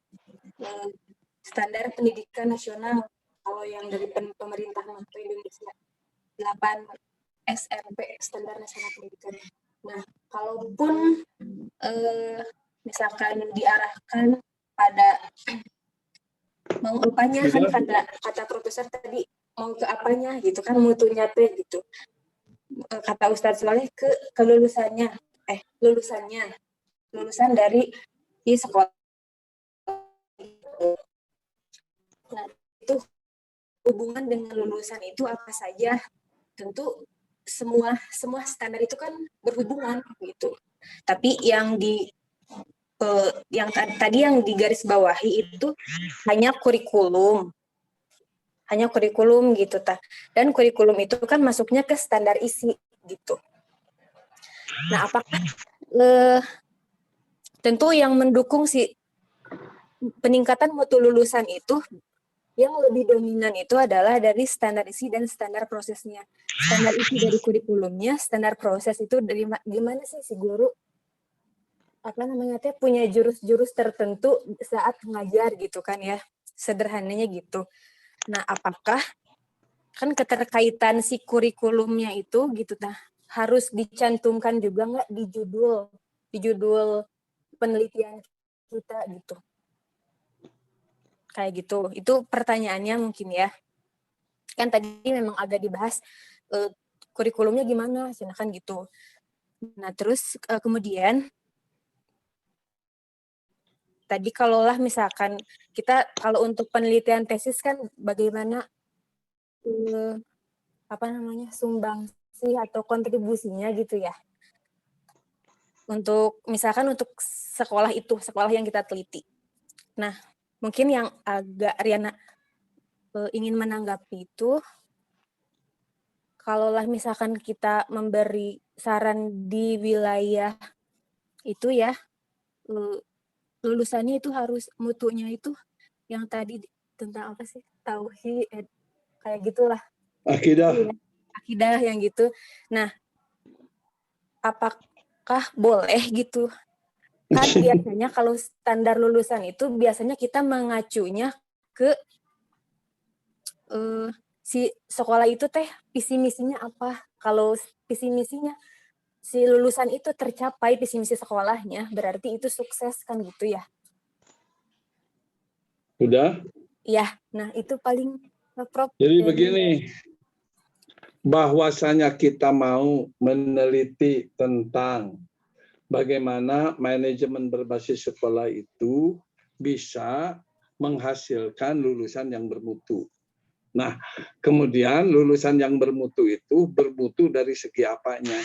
pendidikan nasional. Kalau yang dari pemerintah Indonesia 8 SMP, standar nasional pendidikan. Nah, kalaupun misalkan diarahkan pada mau apanya kan kata profesor tadi mau ke apanya gitu kan mutunya teh gitu. Kata Ustadz Soleh ke kelulusannya lulusan dari di sekolah. Nah, itu hubungan dengan lulusan itu apa saja? Tentu semua standar itu kan berhubungan gitu. Tapi yang tadi yang digaris bawahi itu hanya kurikulum gitu dan kurikulum itu kan masuknya ke standar isi gitu. Nah, apakah tentu yang mendukung si peningkatan mutu lulusan itu yang lebih dominan itu adalah dari standar isi dan standar prosesnya. Standar isi dari kurikulumnya, standar proses itu dari gimana sih si guru punya jurus-jurus tertentu saat mengajar gitu kan ya. Sederhananya gitu. Nah, apakah kan keterkaitan si kurikulumnya itu gitu harus dicantumkan juga nggak di judul penelitian kita gitu. Kayak gitu. Itu pertanyaannya mungkin ya. Kan tadi memang agak dibahas kurikulumnya gimana, kan gitu. Nah, terus kemudian tadi kalaulah misalkan kita kalau untuk penelitian tesis kan bagaimana sumbangsi atau kontribusinya gitu ya. Misalkan untuk sekolah yang kita teliti. Nah, mungkin yang agak Riana ingin menanggapi itu, kalaulah misalkan kita memberi saran di wilayah itu ya, lulusannya itu harus mutunya itu yang tadi tentang apa sih? Tauhid, kayak gitulah. Akidah yang gitu. Nah, apakah boleh gitu? Kan biasanya kalau standar lulusan itu biasanya kita mengacunya ke si sekolah itu teh visi misinya apa? Kalau visi misinya si lulusan itu tercapai visi misi sekolahnya, berarti itu sukses kan gitu ya? Sudah? Ya, nah itu paling Prof. Jadi begini, bahwasanya kita mau meneliti tentang bagaimana manajemen berbasis sekolah itu bisa menghasilkan lulusan yang bermutu. Nah, kemudian lulusan yang bermutu itu bermutu dari segi apanya?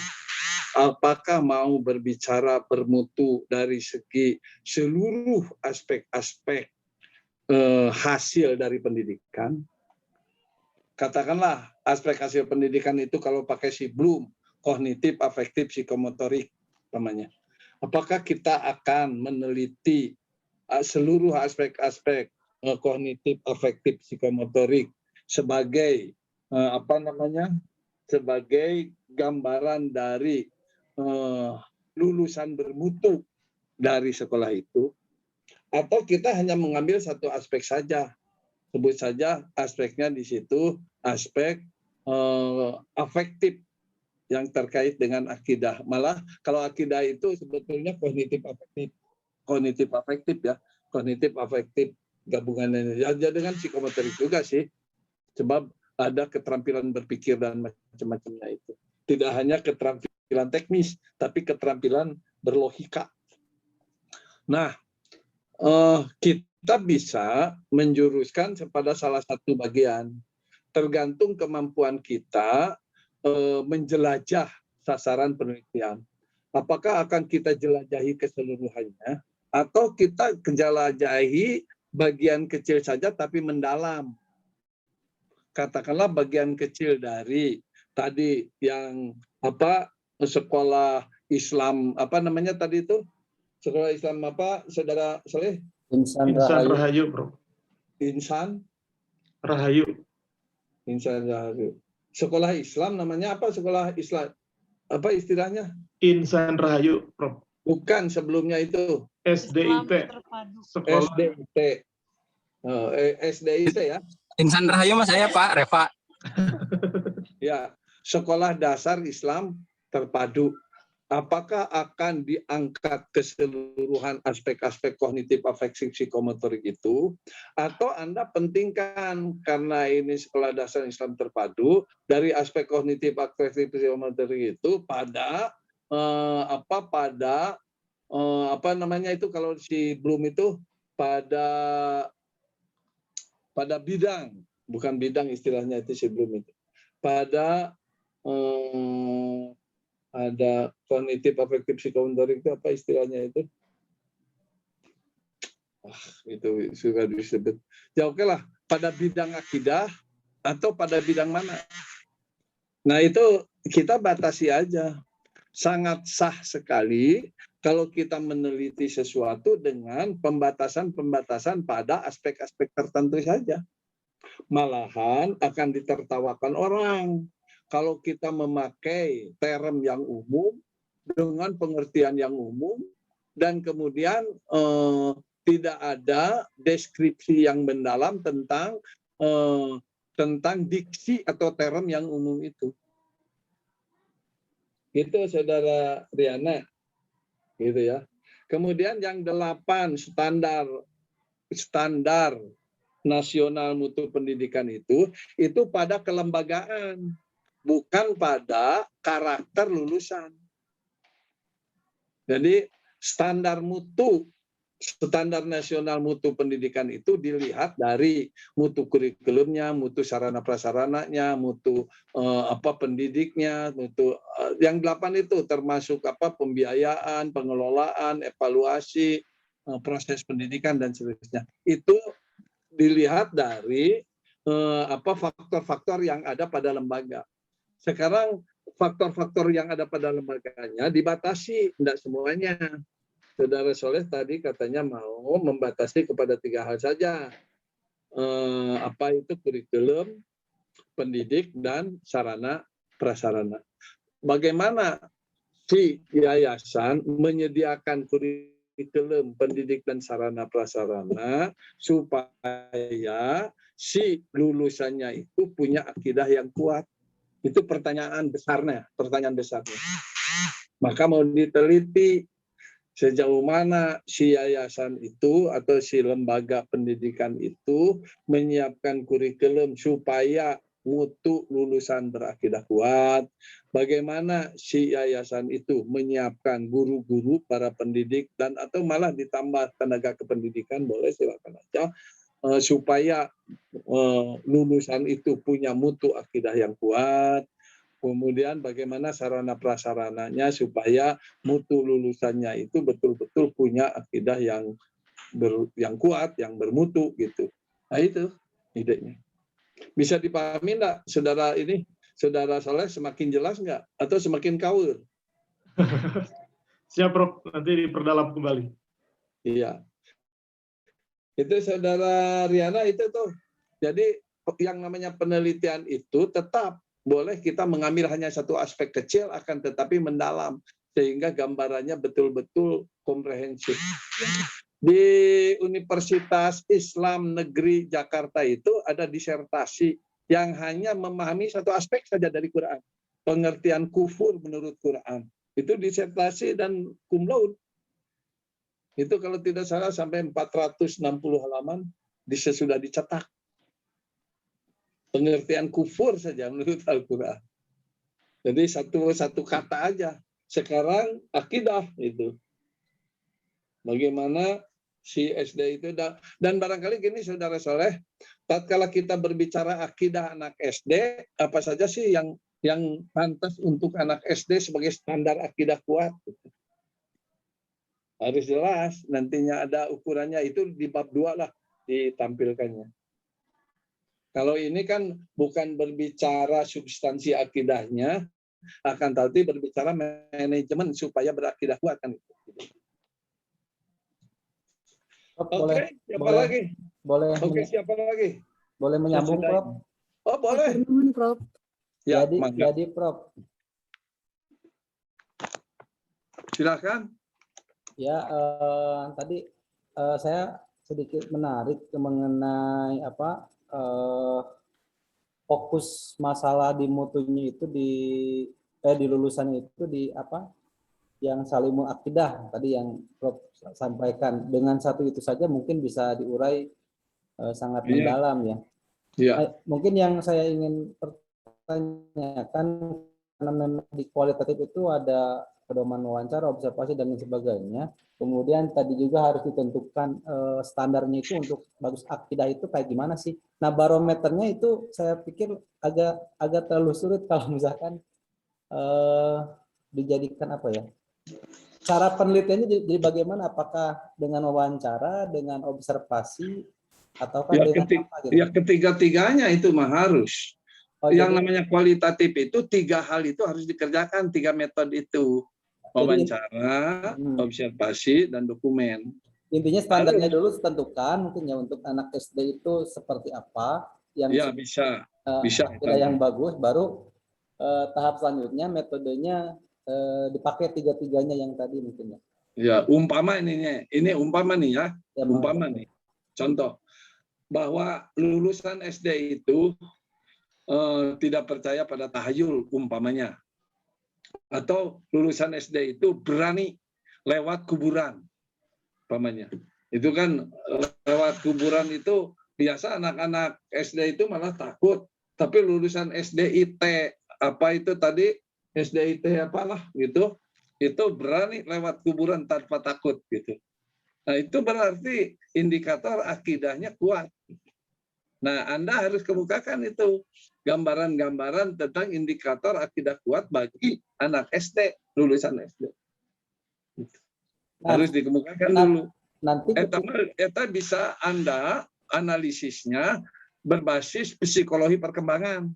Apakah mau berbicara bermutu dari segi seluruh aspek-aspek hasil dari pendidikan? Katakanlah aspek hasil pendidikan itu kalau pakai si Bloom, kognitif, afektif, psikomotorik namanya. Apakah kita akan meneliti seluruh aspek-aspek kognitif, afektif, psikomotorik sebagai sebagai gambaran dari lulusan bermutu dari sekolah itu, atau kita hanya mengambil satu aspek saja, sebut saja aspeknya di situ aspek afektif yang terkait dengan akidah. Malah kalau akidah itu sebetulnya kognitif afektif ya, kognitif afektif gabungannya ya dengan psikomotorik juga sih, sebab ada keterampilan berpikir dan macam-macamnya itu. Tidak hanya keterampilan teknis, tapi keterampilan berlogika. Nah, kita bisa menjuruskan kepada salah satu bagian, tergantung kemampuan kita menjelajah sasaran penelitian. Apakah akan kita jelajahi keseluruhannya, atau kita jelajahi bagian kecil saja tapi mendalam. Katakanlah bagian kecil dari tadi yang sekolah Islam tadi itu sekolah Islam saudara Saleh? Insan Rahayu, Bro. Insan Rahayu. Sekolah Islam namanya apa? Sekolah Islam apa istilahnya? Insan Rahayu, Bro. Bukan, sebelumnya itu SDIT. SDIT. SDIT ya. Insan Rahayu mas saya Pak Reva. Ya, Sekolah Dasar Islam Terpadu. apakah akan diangkat keseluruhan aspek-aspek kognitif afektif psikomotorik itu, atau Anda pentingkan karena ini sekolah dasar Islam terpadu dari aspek kognitif afektif psikomotorik itu pada apa namanya itu kalau si Bloom itu pada bidang, bukan bidang istilahnya itu si Bloom itu, pada ada kognitif afektif psikomotorik itu apa istilahnya itu? Itu sudah disebut. Ya oke lah, pada bidang akidah atau pada bidang mana? Nah itu kita batasi aja. Sangat sah sekali kalau kita meneliti sesuatu dengan pembatasan-pembatasan pada aspek-aspek tertentu saja. Malahan akan ditertawakan orang kalau kita memakai term yang umum dengan pengertian yang umum dan kemudian tidak ada deskripsi yang mendalam tentang diksi atau term yang umum itu. Itu Saudara Riana, gitu ya. Kemudian yang 8 standar nasional mutu pendidikan itu pada kelembagaan, bukan pada karakter lulusan. Jadi standar nasional mutu pendidikan itu dilihat dari mutu kurikulumnya, mutu sarana prasarananya, mutu pendidiknya, mutu yang 8 itu termasuk pembiayaan, pengelolaan, evaluasi, proses pendidikan dan seterusnya. Itu dilihat dari faktor-faktor yang ada pada lembaga. Sekarang faktor-faktor yang ada pada lembaganya dibatasi, tidak semuanya. Saudara Soleh tadi katanya mau membatasi kepada 3 hal saja. Itu kurikulum, pendidik, dan sarana prasarana. Bagaimana si yayasan menyediakan kurikulum, pendidik, dan sarana prasarana supaya si lulusannya itu punya akidah yang kuat? Itu pertanyaan besarnya. Maka mau diteliti sejauh mana si yayasan itu atau si lembaga pendidikan itu menyiapkan kurikulum supaya mutu lulusan berakidah kuat. Bagaimana si yayasan itu menyiapkan guru-guru, para pendidik, dan atau malah ditambah tenaga kependidikan, boleh silakan aja, supaya lulusan itu punya mutu akidah yang kuat. Kemudian bagaimana sarana prasarananya supaya mutu lulusannya itu betul-betul punya akidah yang kuat, yang bermutu gitu. Nah itu idenya. Bisa dipahami enggak Saudara Soleh, semakin jelas enggak atau semakin kaur? Siap Prof, nanti diperdalam kembali. Iya. Itu Saudara Riana itu tuh. Jadi yang namanya penelitian itu tetap boleh kita mengambil hanya satu aspek kecil, akan tetapi mendalam sehingga gambarannya betul-betul komprehensif. Di Universitas Islam Negeri Jakarta itu ada disertasi yang hanya memahami satu aspek saja dari Quran, pengertian kufur menurut Quran. Itu disertasi dan cum laude. Itu kalau tidak salah sampai 460 halaman sudah dicetak. Pengertian kufur saja menurut Al-Quran. Jadi satu kata aja. Sekarang akidah itu. Bagaimana si SD itu dan barangkali gini Saudara Soleh, tatkala kita berbicara akidah anak SD, apa saja sih yang pantas untuk anak SD sebagai standar akidah kuat? Harus jelas, nantinya ada ukurannya, itu di bab 2 lah ditampilkannya. Kalau ini kan bukan berbicara substansi akidahnya, akan tetapi berbicara manajemen supaya berakidah kuat kan itu. Oke, siapa lagi? Boleh. Oke, siapa lagi? Boleh menyambung, Prof? Oh, boleh. Prof. Ya, jadi Prof. Silakan. Ya, tadi saya sedikit menarik mengenai fokus masalah di mutunya itu di lulusan itu di yang salimul akidah tadi yang Prof sampaikan, dengan satu itu saja mungkin bisa diurai sangat Iya. mendalam ya. Ya, Mungkin yang saya ingin pertanyakan, karena memang di kualitatif itu ada pedoman wawancara, observasi dan lain sebagainya. Kemudian tadi juga harus ditentukan standarnya itu untuk bagus akidah itu kayak gimana sih? Nah, barometernya itu saya pikir agak terlalu sulit kalau misalkan dijadikan apa ya? Cara penelitiannya jadi bagaimana? Apakah dengan wawancara, dengan observasi, ataukah ya, dengan apa gitu? ya ketiga-tiganya itu mah harus. Oh, Yang jadi- namanya kualitatif itu 3 hal itu harus dikerjakan, 3 metode itu. Wawancara, observasi, dan dokumen. Intinya standarnya dulu ditentukan mungkin ya untuk anak SD itu seperti apa yang Ya, bisa. Bisa. akidah yang bagus, baru tahap selanjutnya metodenya dipakai tiga-tiganya yang tadi mungkin ya. Ya, umpama ini umpama nih ya, Ya, umpama nih. Contoh, bahwa lulusan SD itu tidak percaya pada tahayul umpamanya. Atau lulusan SD itu berani lewat kuburan umpamanya. Itu kan lewat kuburan itu biasa anak-anak SD itu malah takut. Tapi lulusan SDIT apa itu tadi SDIT apalah gitu, itu berani lewat kuburan tanpa takut gitu. Nah, itu berarti indikator akidahnya kuat. Nah, Anda harus kemukakan itu gambaran-gambaran tentang indikator akidah kuat bagi anak SD, lulusan SD. Harus dikemukakan dulu. Nanti Eta bisa Anda analisisnya berbasis psikologi perkembangan.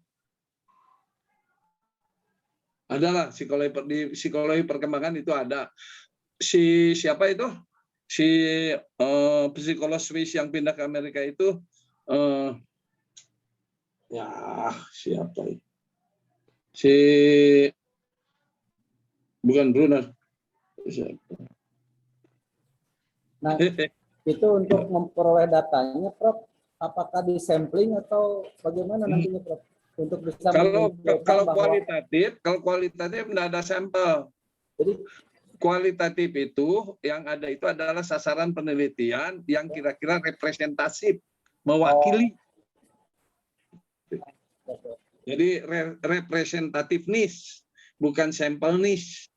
Adalah di psikologi perkembangan itu ada siapa itu psikolog Swiss yang pindah ke Amerika itu ya siapa itu? Bukan Brunner. Nah, itu untuk memperoleh datanya, Prof, apakah di sampling atau bagaimana nantinya, Prof? Untuk bisa kalau bahwa kualitatif tidak ada sampel. Jadi kualitatif itu yang ada itu adalah sasaran penelitian yang kira-kira representatif, mewakili. Jadi representatif niche, bukan sampel niche.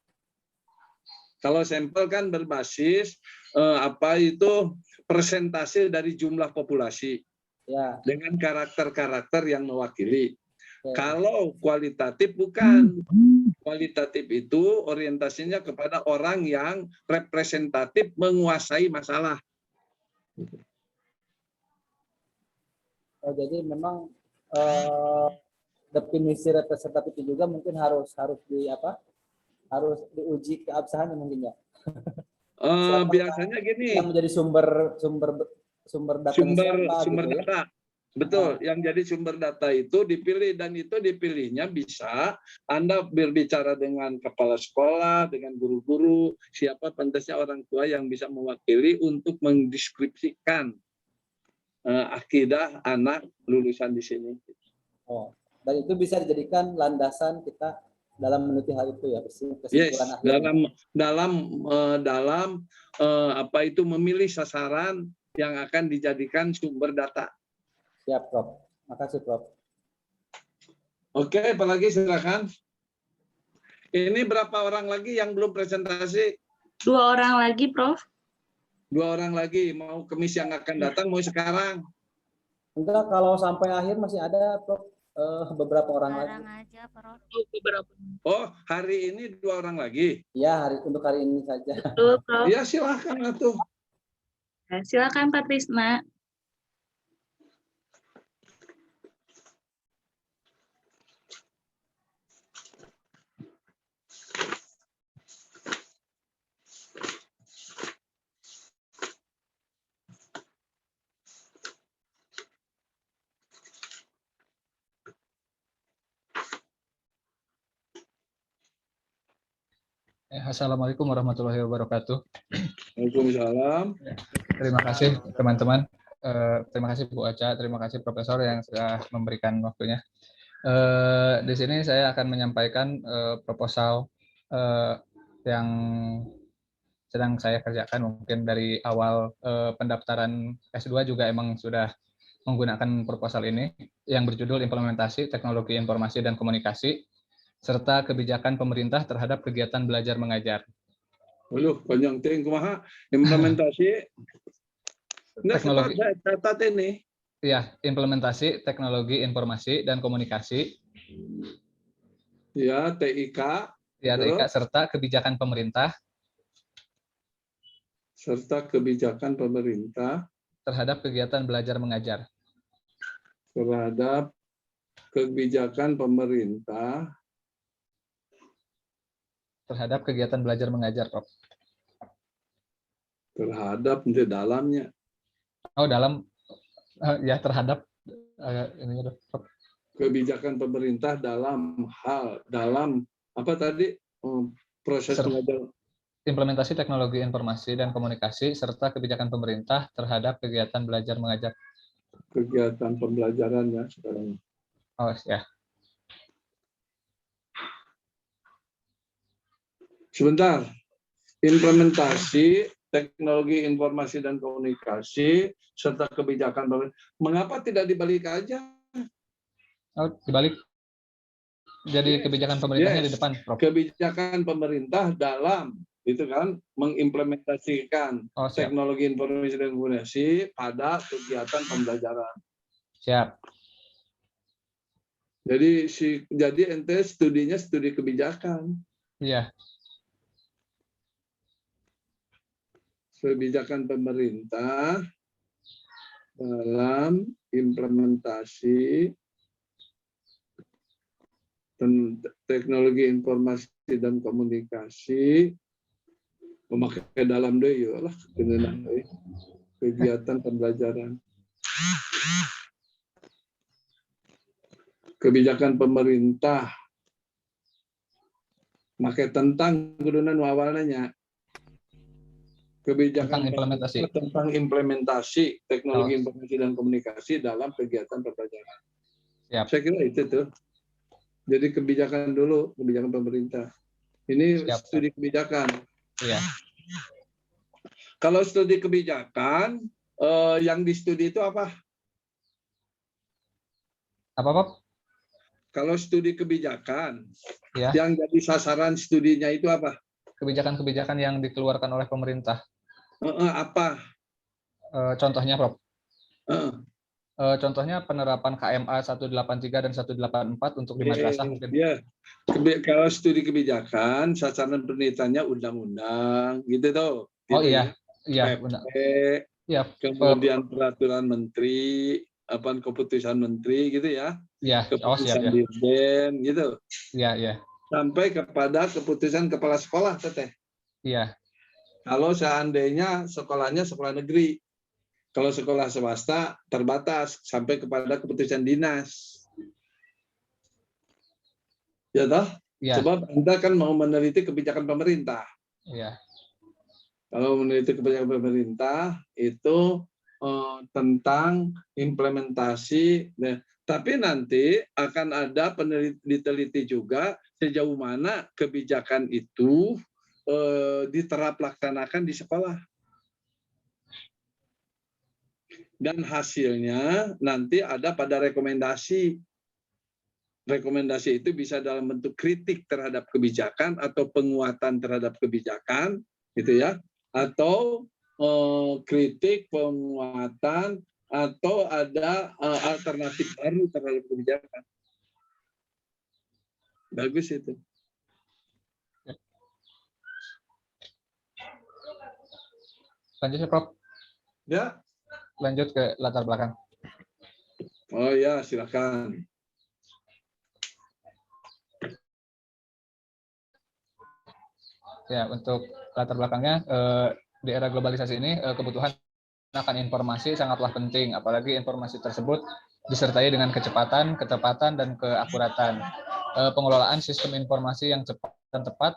Kalau sampel kan berbasis apa itu persentase dari jumlah populasi ya, dengan karakter-karakter yang mewakili. ya. Kalau kualitatif bukan. Kualitatif itu orientasinya kepada orang yang representatif menguasai masalah. Oh, jadi memang definisi representatif itu juga mungkin harus diuji keabsahannya mungkin ya. Biasanya gini. Yang menjadi sumber data. Betul, yang jadi sumber data itu dipilih, dan itu dipilihnya bisa Anda berbicara dengan kepala sekolah, dengan guru-guru, siapa pantasnya orang tua yang bisa mewakili untuk mendeskripsikan akidah anak lulusan di sini. Oh, dan itu bisa dijadikan landasan kita dalam meneliti hal itu ya, kesimpulan akhirnya. Dalam apa itu memilih sasaran yang akan dijadikan sumber data. Siap, Prof. Makasih, Prof. Oke, apalagi silakan. Ini berapa orang lagi yang belum presentasi? 2 orang lagi, Prof. 2 orang lagi. Mau Kamis yang akan datang, mau sekarang? Enggak, kalau sampai akhir masih ada, Prof. Beberapa orang lagi. Aja, Prof. Oh, hari ini 2 orang lagi? Ya, untuk hari ini saja. Betul, Prof. Ya, silakan atuh. Silakan, Pak Trisna. Assalamualaikum warahmatullahi wabarakatuh. Waalaikumsalam. Terima kasih teman-teman. Terima kasih Bu Aca, terima kasih Profesor yang sudah memberikan waktunya. Di sini saya akan menyampaikan proposal yang sedang saya kerjakan. Mungkin dari awal pendaftaran S2 juga emang sudah menggunakan proposal ini yang berjudul Implementasi Teknologi Informasi dan Komunikasi serta kebijakan pemerintah terhadap kegiatan belajar mengajar. Waduh, panjang ting kumaha implementasi. Nah, Teknologi, saya catat ini. ya, implementasi teknologi informasi dan komunikasi, Ya, TIK. ya, TIK, Terus, serta kebijakan pemerintah serta kebijakan pemerintah terhadap kegiatan belajar mengajar. terhadap kebijakan pemerintah Terhadap kegiatan belajar mengajar, Prof. terhadap di dalamnya. Oh, dalam ya terhadap ini, Prof. Kebijakan pemerintah dalam apa tadi proses pengajaran. Implementasi teknologi informasi dan komunikasi serta kebijakan pemerintah terhadap kegiatan belajar mengajar. Kegiatan pembelajarannya sekarang. Oh ya. Sebentar. Implementasi teknologi informasi dan komunikasi serta kebijakan pemerintah. Mengapa tidak dibalik aja? Oh, dibalik. Jadi kebijakan pemerintahnya di depan, Prof. Kebijakan pemerintah dalam itu kan mengimplementasikan teknologi informasi dan komunikasi pada kegiatan pembelajaran. Siap. Jadi ente studinya studi kebijakan. Iya. Kebijakan pemerintah dalam implementasi teknologi informasi dan komunikasi memakai dalam deh ya lah kegiatan pembelajaran. Kebijakan pemerintah pakai tentang kudunan awalnya kebijakan implementasi tentang implementasi teknologi informasi dan komunikasi dalam kegiatan pembelajaran. Siap. Saya kira itu tuh. Jadi kebijakan dulu, kebijakan pemerintah. Ini siap, studi kebijakan. Iya. Kalau studi kebijakan, yang di studi itu apa? Apa, Pak? Kalau studi kebijakan, ya. Yang jadi sasaran studinya itu apa? Kebijakan-kebijakan yang dikeluarkan oleh pemerintah. Apa? Contohnya, Prof. Contohnya penerapan KMA 183 dan 184 untuk di madrasah mungkin. Ya. Kalau studi kebijakan, sasaran penelitiannya undang-undang, gitu tuh. Oh gitu iya, iya. Ya. Kemudian peraturan menteri, keputusan menteri, gitu ya. Iya. Keputusan siap, ya. dirjen, gitu. Iya, iya. Sampai kepada keputusan kepala sekolah, Teteh. Iya. Kalau seandainya sekolahnya sekolah negeri. Kalau sekolah swasta terbatas sampai kepada keputusan dinas. Ya toh? Ya. Sebab Anda kan mau meneliti kebijakan pemerintah. Iya. Kalau meneliti kebijakan pemerintah itu tentang implementasi. Tapi nanti akan ada diteliti juga sejauh mana kebijakan itu diterap laksanakan di sekolah. Dan hasilnya nanti ada pada rekomendasi. Rekomendasi itu bisa dalam bentuk kritik terhadap kebijakan atau penguatan terhadap kebijakan, gitu ya, atau kritik penguatan atau ada alternatif baru terhadap kebijakan. Bagus itu. Lanjut ya, Prof. Ya. Lanjut ke latar belakang. Oh ya, silakan. Ya, untuk latar belakangnya di era globalisasi ini kebutuhan akan informasi sangatlah penting, apalagi informasi tersebut disertai dengan kecepatan, ketepatan, dan keakuratan. Pengelolaan sistem informasi yang cepat dan tepat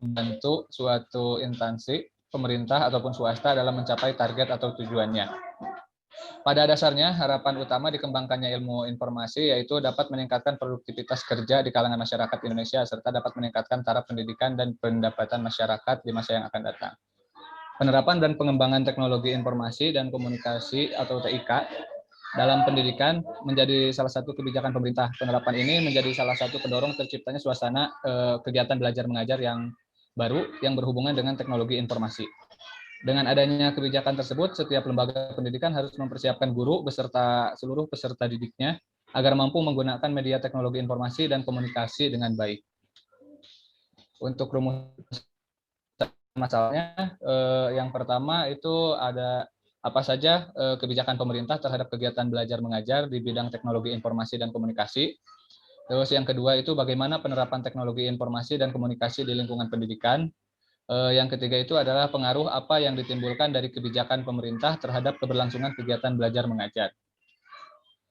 membantu suatu instansi, pemerintah ataupun swasta dalam mencapai target atau tujuannya. Pada dasarnya, harapan utama dikembangkannya ilmu informasi yaitu dapat meningkatkan produktivitas kerja di kalangan masyarakat Indonesia, serta dapat meningkatkan taraf pendidikan dan pendapatan masyarakat di masa yang akan datang. Penerapan dan pengembangan teknologi informasi dan komunikasi atau TIK dalam pendidikan menjadi salah satu kebijakan pemerintah. Penerapan ini menjadi salah satu pendorong terciptanya suasana kegiatan belajar mengajar yang baru yang berhubungan dengan teknologi informasi. Dengan adanya kebijakan tersebut, setiap lembaga pendidikan harus mempersiapkan guru beserta seluruh peserta didiknya agar mampu menggunakan media teknologi informasi dan komunikasi dengan baik. Untuk rumus masalahnya, yang pertama itu ada apa saja kebijakan pemerintah terhadap kegiatan belajar mengajar di bidang teknologi informasi dan komunikasi. Terus yang kedua itu bagaimana penerapan teknologi informasi dan komunikasi di lingkungan pendidikan. Yang ketiga itu adalah pengaruh apa yang ditimbulkan dari kebijakan pemerintah terhadap keberlangsungan kegiatan belajar mengajar.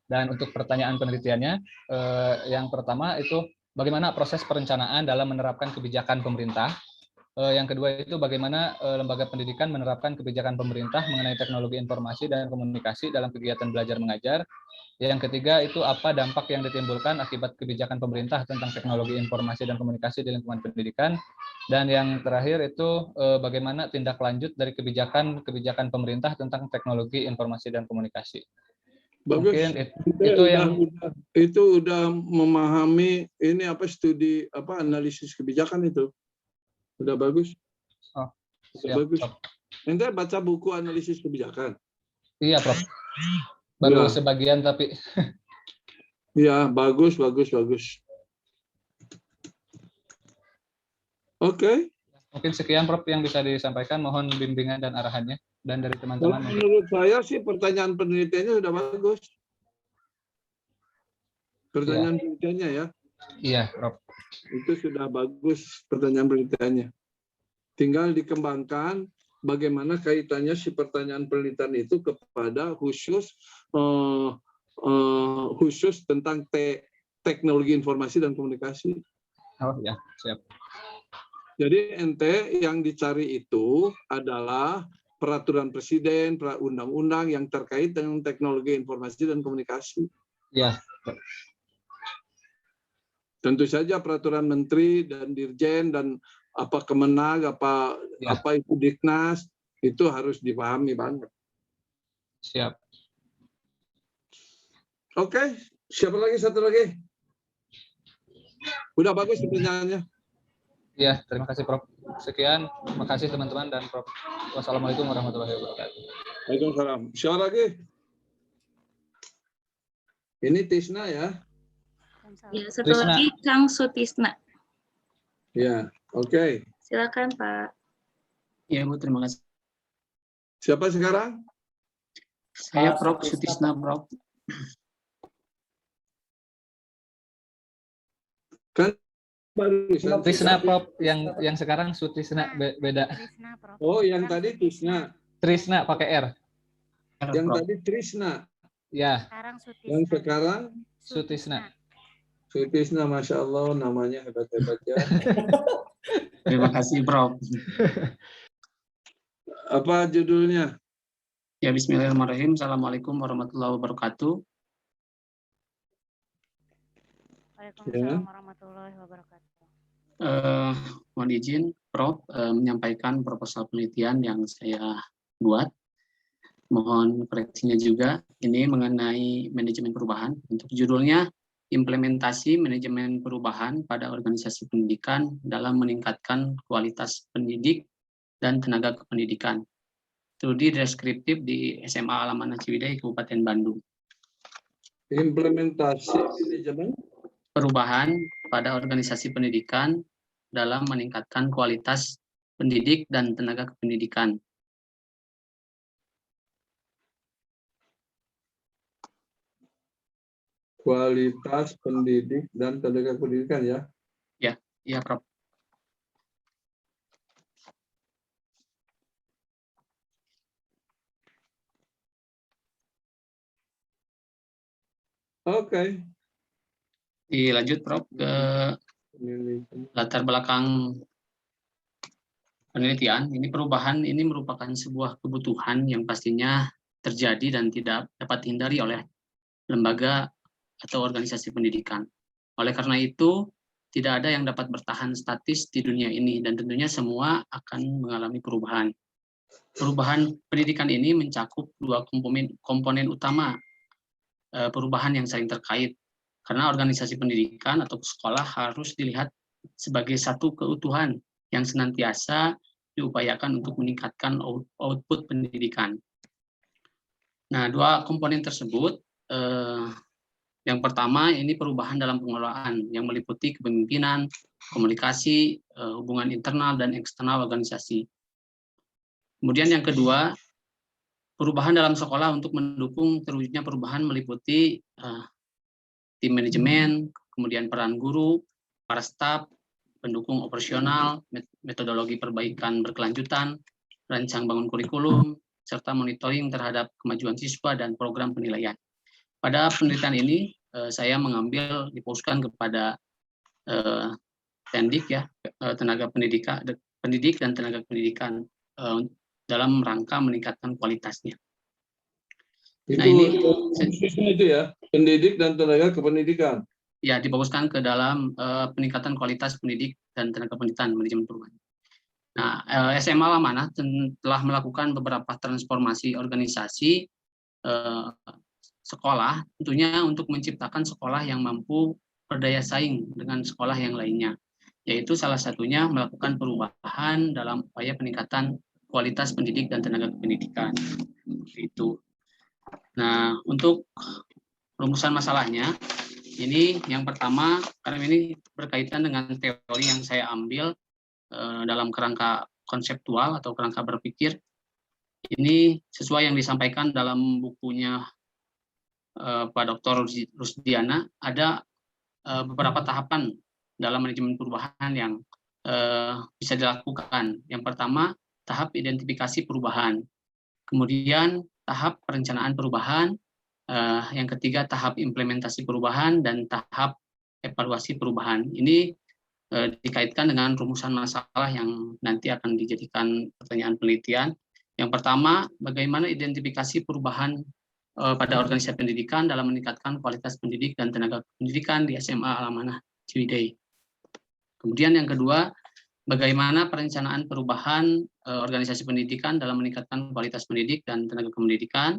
Dan untuk pertanyaan penelitiannya, yang pertama itu bagaimana proses perencanaan dalam menerapkan kebijakan pemerintah. Yang kedua itu bagaimana lembaga pendidikan menerapkan kebijakan pemerintah mengenai teknologi informasi dan komunikasi dalam kegiatan belajar mengajar. Yang ketiga itu apa dampak yang ditimbulkan akibat kebijakan pemerintah tentang teknologi informasi dan komunikasi di lingkungan pendidikan. Dan yang terakhir itu bagaimana tindak lanjut dari kebijakan pemerintah tentang teknologi informasi dan komunikasi. Bagus. Mungkin itu itu udah memahami ini apa studi apa analisis kebijakan itu. Udah bagus. Oh, udah bagus. Ente baca buku analisis kebijakan? Iya, Prof. Baru ya. Sebagian tapi. Ya, bagus. Oke. Mungkin sekian Prof yang bisa disampaikan. Mohon bimbingan dan arahannya dan dari teman-teman. Menurut saya sih pertanyaan penelitiannya sudah bagus. Pertanyaan penelitiannya ya. Iya, Prof. Itu sudah bagus pertanyaan penelitiannya. Tinggal dikembangkan bagaimana kaitannya si pertanyaan penelitian itu kepada khusus tentang teknologi informasi dan komunikasi. Oh ya, siap. Jadi ente yang dicari itu adalah peraturan presiden, undang-undang yang terkait dengan teknologi informasi dan komunikasi. Ya. Tentu saja peraturan menteri dan dirjen dan apa Kemenag, apa itu Diknas itu harus dipahami banget. Siap. Oke, siapa lagi satu lagi? Udah bagus pertanyaannya. Ya, terima kasih Prof. Sekian, terima kasih teman-teman dan Prof. Wassalamualaikum warahmatullahi wabarakatuh. Waalaikumsalam. Siapa lagi? Ini Tisna ya. Ya, satu lagi Kang Sutisna. Ya, oke. Silakan Pak. Ya Bu, terima kasih. Siapa sekarang? Saya Prof. Sutisna, Prof. Kan Trisna Prof, yang sekarang Sutisna beda. Oh, yang tadi Tisna. Trisna pakai R. Yang tadi Trisna. Ya. Yang sekarang Sutisna. Sutisna, Masya Allah, namanya hebat-hebat ya. Terima kasih, Prof. Apa judulnya? Ya, bismillahirrahmanirrahim. Assalamualaikum warahmatullahi wabarakatuh. Waalaikumsalam warahmatullahi wabarakatuh. Mohon izin, Prof, menyampaikan proposal penelitian yang saya buat. Mohon koreksinya juga. Ini mengenai manajemen perubahan. Untuk judulnya, implementasi manajemen perubahan pada organisasi pendidikan dalam meningkatkan kualitas pendidik dan tenaga kependidikan. Studi deskriptif di SMA Alamana Ciwidey, Kabupaten Bandung. Implementasi manajemen perubahan pada organisasi pendidikan dalam meningkatkan kualitas pendidik dan tenaga kependidikan. Kualitas pendidik dan tenaga pendidikan ya? Ya, iya Prof. Oke. Dilanjut Prof ke latar belakang penelitian. Ini perubahan ini merupakan sebuah kebutuhan yang pastinya terjadi dan tidak dapat dihindari oleh lembaga atau organisasi pendidikan. Oleh karena itu, tidak ada yang dapat bertahan statis di dunia ini, dan tentunya semua akan mengalami perubahan. Perubahan pendidikan ini mencakup dua komponen utama perubahan yang saling terkait, karena organisasi pendidikan atau sekolah harus dilihat sebagai satu keutuhan yang senantiasa diupayakan untuk meningkatkan output pendidikan. Nah, dua komponen tersebut, yang pertama ini perubahan dalam pengelolaan yang meliputi kepemimpinan, komunikasi, hubungan internal dan eksternal organisasi. Kemudian yang kedua, perubahan dalam sekolah untuk mendukung terwujudnya perubahan meliputi tim manajemen, kemudian peran guru, para staf, pendukung operasional, metodologi perbaikan berkelanjutan, rancang bangun kurikulum, serta monitoring terhadap kemajuan siswa dan program penilaian. Pada penelitian ini saya mengambil difokuskan kepada pendidik ya, tenaga pendidik dan tenaga pendidikan dalam rangka meningkatkan kualitasnya. Itu, Nah, ini itu ya, pendidik dan tenaga kependidikan. Ya, difokuskan ke dalam peningkatan kualitas pendidik dan tenaga pendidikan manajemen perubahan. Nah, SMA Amanah telah melakukan beberapa transformasi organisasi sekolah, tentunya untuk menciptakan sekolah yang mampu berdaya saing dengan sekolah yang lainnya, yaitu salah satunya melakukan perubahan dalam upaya peningkatan kualitas pendidik dan tenaga pendidikan. Itu. Nah, untuk rumusan masalahnya, ini yang pertama, karena ini berkaitan dengan teori yang saya ambil dalam kerangka konseptual atau kerangka berpikir, ini sesuai yang disampaikan dalam bukunya Pak Dr. Rusdiana, ada beberapa tahapan dalam manajemen perubahan yang bisa dilakukan. Yang pertama, tahap identifikasi perubahan. Kemudian tahap perencanaan perubahan. Yang ketiga, tahap implementasi perubahan, dan tahap evaluasi perubahan. Ini dikaitkan dengan rumusan masalah yang nanti akan dijadikan pertanyaan penelitian. Yang pertama, bagaimana identifikasi perubahan pada organisasi pendidikan dalam meningkatkan kualitas pendidik dan tenaga pendidikan di SMA Al-Amanah Ciwidey. Kemudian yang kedua, bagaimana perencanaan perubahan organisasi pendidikan dalam meningkatkan kualitas pendidik dan tenaga pendidikan.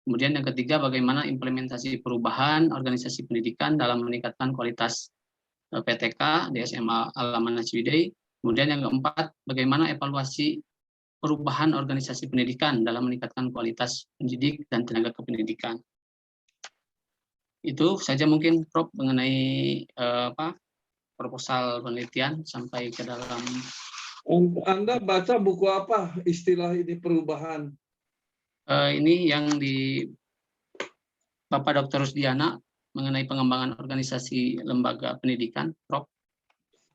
Kemudian yang ketiga, bagaimana implementasi perubahan organisasi pendidikan dalam meningkatkan kualitas PTK di SMA Al-Amanah Ciwidey. Kemudian yang keempat, bagaimana evaluasi perubahan organisasi pendidikan dalam meningkatkan kualitas pendidik dan tenaga kependidikan. Itu saja mungkin, Prof, mengenai proposal penelitian sampai ke dalam. Anda baca buku apa istilah ini perubahan? Ini yang di Bapak Dr. Rusdiana mengenai pengembangan organisasi lembaga pendidikan, Prof.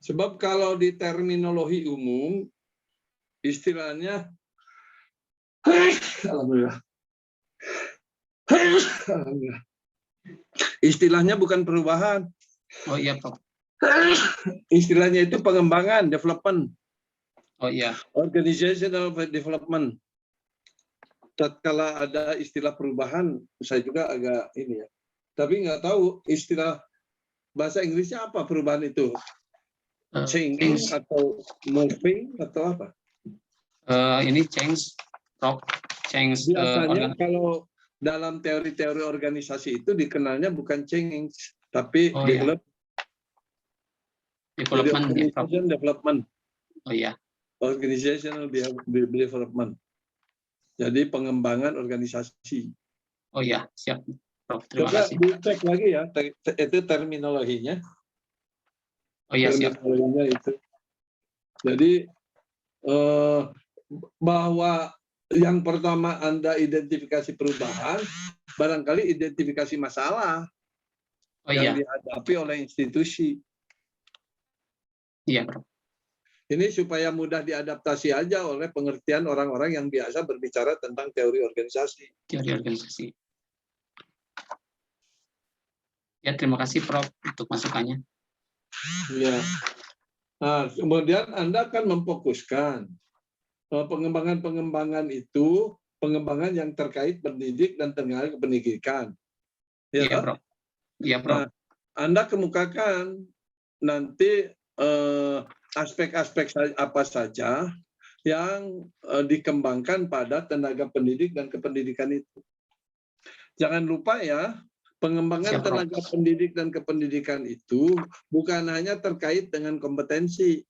Sebab kalau di terminologi umum, istilahnya, alhamdulillah, istilahnya bukan perubahan. Oh iya, Prof. Istilahnya itu pengembangan, development. Oh iya. Organizational development. Tatkala ada istilah perubahan, saya juga agak ini ya. Tapi nggak tahu istilah bahasa Inggrisnya apa perubahan itu. Changing atau moving atau apa? Ini change, Prof. Change. Biasanya kalau dalam teori-teori organisasi itu dikenalnya bukan change, tapi development. Development. Oh iya. Organizational development. Jadi pengembangan organisasi. Oh iya, siap, Prof. Terima Coba kasih. dicek lagi ya, itu terminologinya. Oh iya, siap. Terminologinya itu. Jadi bahwa yang pertama Anda identifikasi perubahan, barangkali identifikasi masalah yang dihadapi oleh institusi. Iya, Prof. Ini supaya mudah diadaptasi aja oleh pengertian orang-orang yang biasa berbicara tentang teori organisasi. Teori organisasi. Ya, terima kasih, Prof, untuk masukannya. Ya. Nah, kemudian Anda akan memfokuskan pengembangan-pengembangan itu pengembangan yang terkait pendidik dan terkait pendidikan. Ya, Iya, Prof. Iya, Prof. Nah, Anda kemukakan nanti aspek-aspek apa saja yang dikembangkan pada tenaga pendidik dan kependidikan itu. Jangan lupa ya, pengembangan Siap, Prof. tenaga pendidik dan kependidikan itu bukan hanya terkait dengan kompetensi,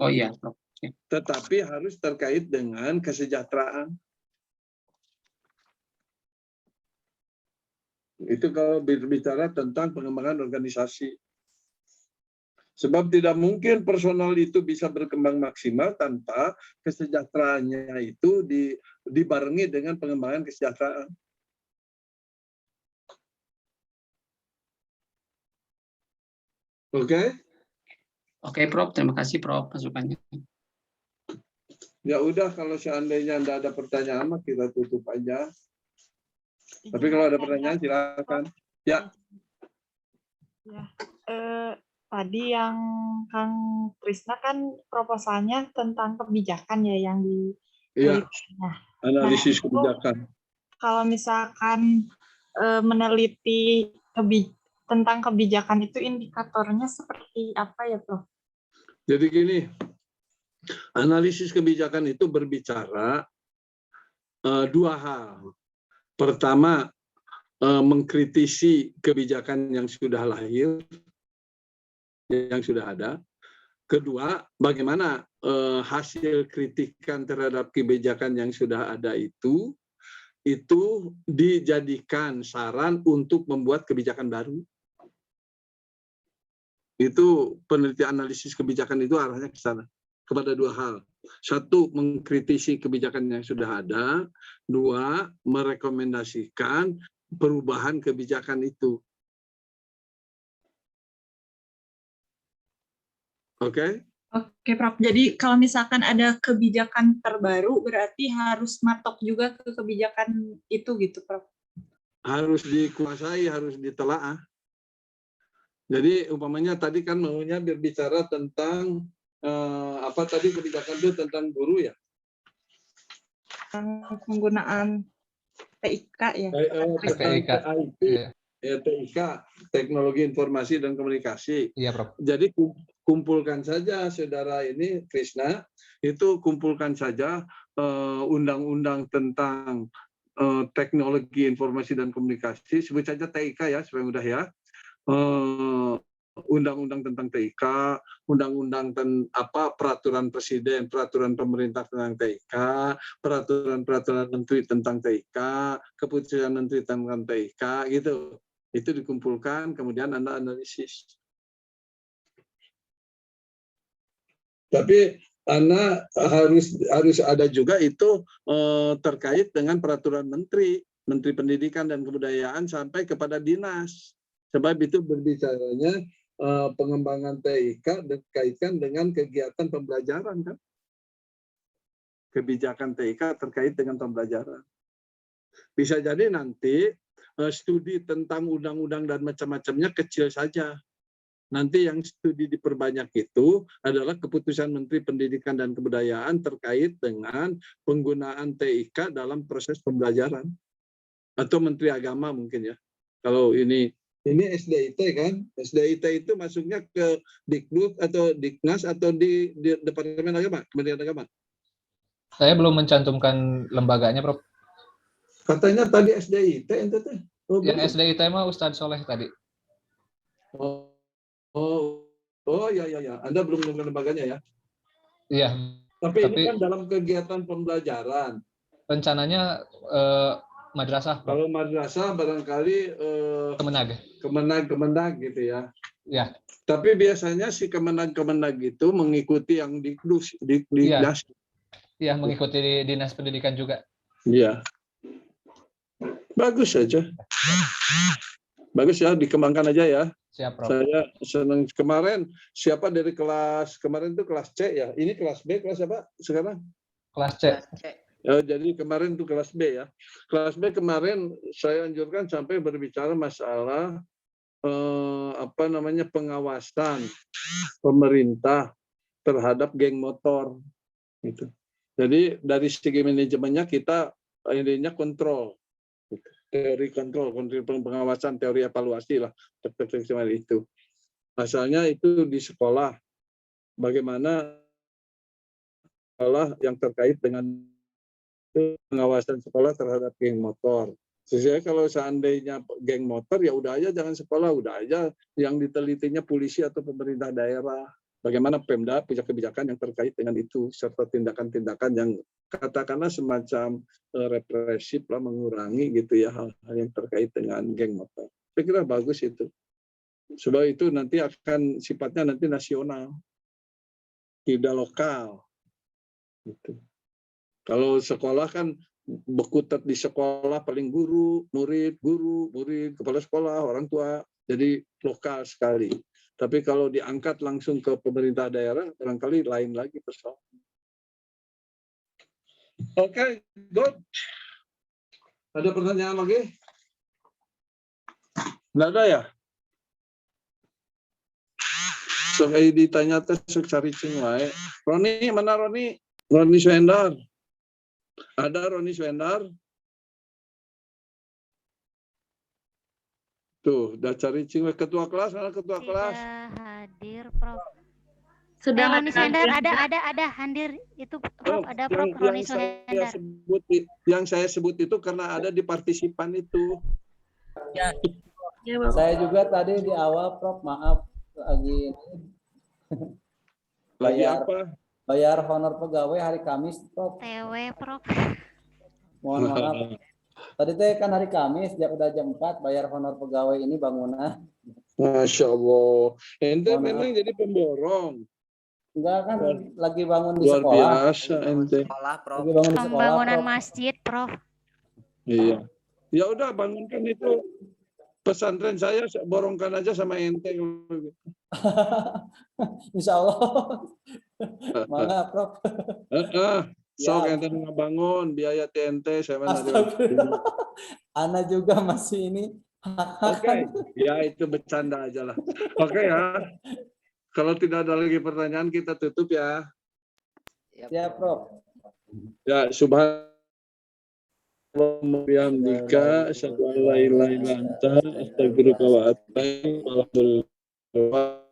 Oh iya, Prof. tetapi harus terkait dengan kesejahteraan. Itu kalau berbicara tentang pengembangan organisasi. Sebab tidak mungkin personal itu bisa berkembang maksimal tanpa kesejahteraannya itu dibarengi dengan pengembangan kesejahteraan. Oke? Oke, Prof. Terima kasih, Prof. Masukannya. Ya udah, kalau seandainya Anda ada pertanyaan, mah kita tutup aja. Tapi kalau ada pertanyaan, silakan. Ya. Ya, tadi yang Kang Krisna kan proposalnya tentang kebijakan ya yang di Iya. Analisis itu kebijakan. kalau misalkan meneliti tentang kebijakan itu indikatornya seperti apa ya, Prof? Jadi gini, analisis kebijakan itu berbicara dua hal. Pertama, mengkritisi kebijakan yang sudah lahir, yang sudah ada. Kedua, bagaimana hasil kritikan terhadap kebijakan yang sudah ada itu dijadikan saran untuk membuat kebijakan baru. Itu penelitian analisis kebijakan itu arahnya ke sana, kepada dua hal. Satu, mengkritisi kebijakan yang sudah ada. Dua, merekomendasikan perubahan kebijakan itu. Oke? Oke, Prof. Jadi kalau misalkan ada kebijakan terbaru, berarti harus matok juga ke kebijakan itu gitu, Prof? Harus dikuasai, harus ditelaah. Jadi umpamanya tadi kan maunya berbicara tentang apa tadi kebijakan itu tentang guru ya? Penggunaan TIK ya? TIK. Ya, TIK, Teknologi Informasi dan Komunikasi. Iya, Prof. Jadi kumpulkan saja, saudara ini Krisna, itu kumpulkan saja undang-undang tentang teknologi informasi dan komunikasi, sebut saja TIK ya, supaya mudah ya. Undang-undang tentang TIK, undang-undang peraturan presiden, peraturan pemerintah tentang TIK, peraturan menteri tentang TIK, keputusan menteri tentang TIK, gitu. Itu dikumpulkan, kemudian Anda analisis. Tapi Anda harus ada juga itu terkait dengan peraturan menteri pendidikan dan kebudayaan sampai kepada dinas. Sebab itu berbicaranya pengembangan TIK dikaitkan dengan kegiatan pembelajaran kan. Kebijakan TIK terkait dengan pembelajaran. Bisa jadi nanti studi tentang undang-undang dan macam-macamnya kecil saja. Nanti yang studi diperbanyak itu adalah keputusan Menteri Pendidikan dan Kebudayaan terkait dengan penggunaan TIK dalam proses pembelajaran. Atau Menteri Agama mungkin ya. Kalau ini SDIT kan, SDIT itu masuknya ke Dikbud atau Diknas atau di Departemen Agama, Kementerian Agama. Saya belum mencantumkan lembaganya, Prof. Katanya tadi SDIT ente teh. Yang SDIT mah Ustadz Soleh tadi. Ya. Anda belum menemukan lembaganya ya? Iya. Tapi ini kan dalam kegiatan pembelajaran. Rencananya madrasah. Kalau madrasah barangkali Kemenag gitu ya. Ya. Tapi biasanya si Kemenag itu mengikuti yang Dikdus, Dikdas. Iya, mengikuti Dinas Pendidikan juga. Iya. Bagus saja. Bagus ya, dikembangkan aja ya. Siap, Prof. Saya senang kemarin siapa dari kelas kemarin itu kelas C ya. Ini kelas B, kelas apa sekarang? Kelas C. Ya, jadi kemarin itu kelas B ya. Kelas B kemarin saya anjurkan sampai berbicara masalah pengawasan pemerintah terhadap geng motor gitu. Jadi dari segi manajemennya kita intinya kontrol, teori kontrol, pengawasan, teori evaluasi lah, seperti itu. Asalnya itu di sekolah, bagaimana sekolah yang terkait dengan pengawasan sekolah terhadap geng motor. Sesuai kalau seandainya geng motor ya udah aja jangan sekolah, udah aja yang ditelitinya polisi atau pemerintah daerah. Bagaimana Pemda punya kebijakan yang terkait dengan itu serta tindakan-tindakan yang katakanlah semacam represif lah, mengurangi gitu ya hal-hal yang terkait dengan geng motor. Saya kira bagus itu. Sebab itu nanti akan sifatnya nanti nasional, tidak lokal. Gitu. Kalau sekolah kan berkutat di sekolah paling guru, murid, kepala sekolah, orang tua, jadi lokal sekali. Tapi kalau diangkat langsung ke pemerintah daerah, barangkali lain lagi persoalan. Oke, good. Ada pertanyaan lagi? Nggak ada ya? So, ditanya tes cari cingwai. Roni, mana Roni? Roni Swendar. Ada Roni Swendar? Tuh, udah cari cingwai. Ketua kelas, mana ketua kelas? Tidak hadir, Prof. Sudah Roni Swendar ada hadir itu Prof, ada Prof Roni Swendar. Yang saya sebut itu karena ada di partisipan itu. Ya, saya juga tadi di awal Prof, maaf lagi apa? Bayar honor pegawai hari Kamis, Prof. TW, Prof. Mohon maaf. Tadi teh kan hari Kamis, udah jam 4 bayar honor pegawai ini bangunan. Masya Allah. Ente memang jadi pemborong. Enggak kan lagi bangun di Luar sekolah. biasa ente. Lagi bangun di sekolah. Pembangunan Prof. masjid, Prof. Iya. Ya udah bangunkan itu pesantren saya borongkan aja sama ente. Insya Allah. Mangga, Prof. Sok ente bangun biaya TNT saya mana. Ana juga masih ini. Oke, ya itu bercanda aja lah. Oke ya. Kalau tidak ada lagi pertanyaan kita tutup ya. Ya, Prof. Ya, subhanallah wa bihamdika asyhadu an la ilaha illa anta astaghfiruka wa atubu ilaik.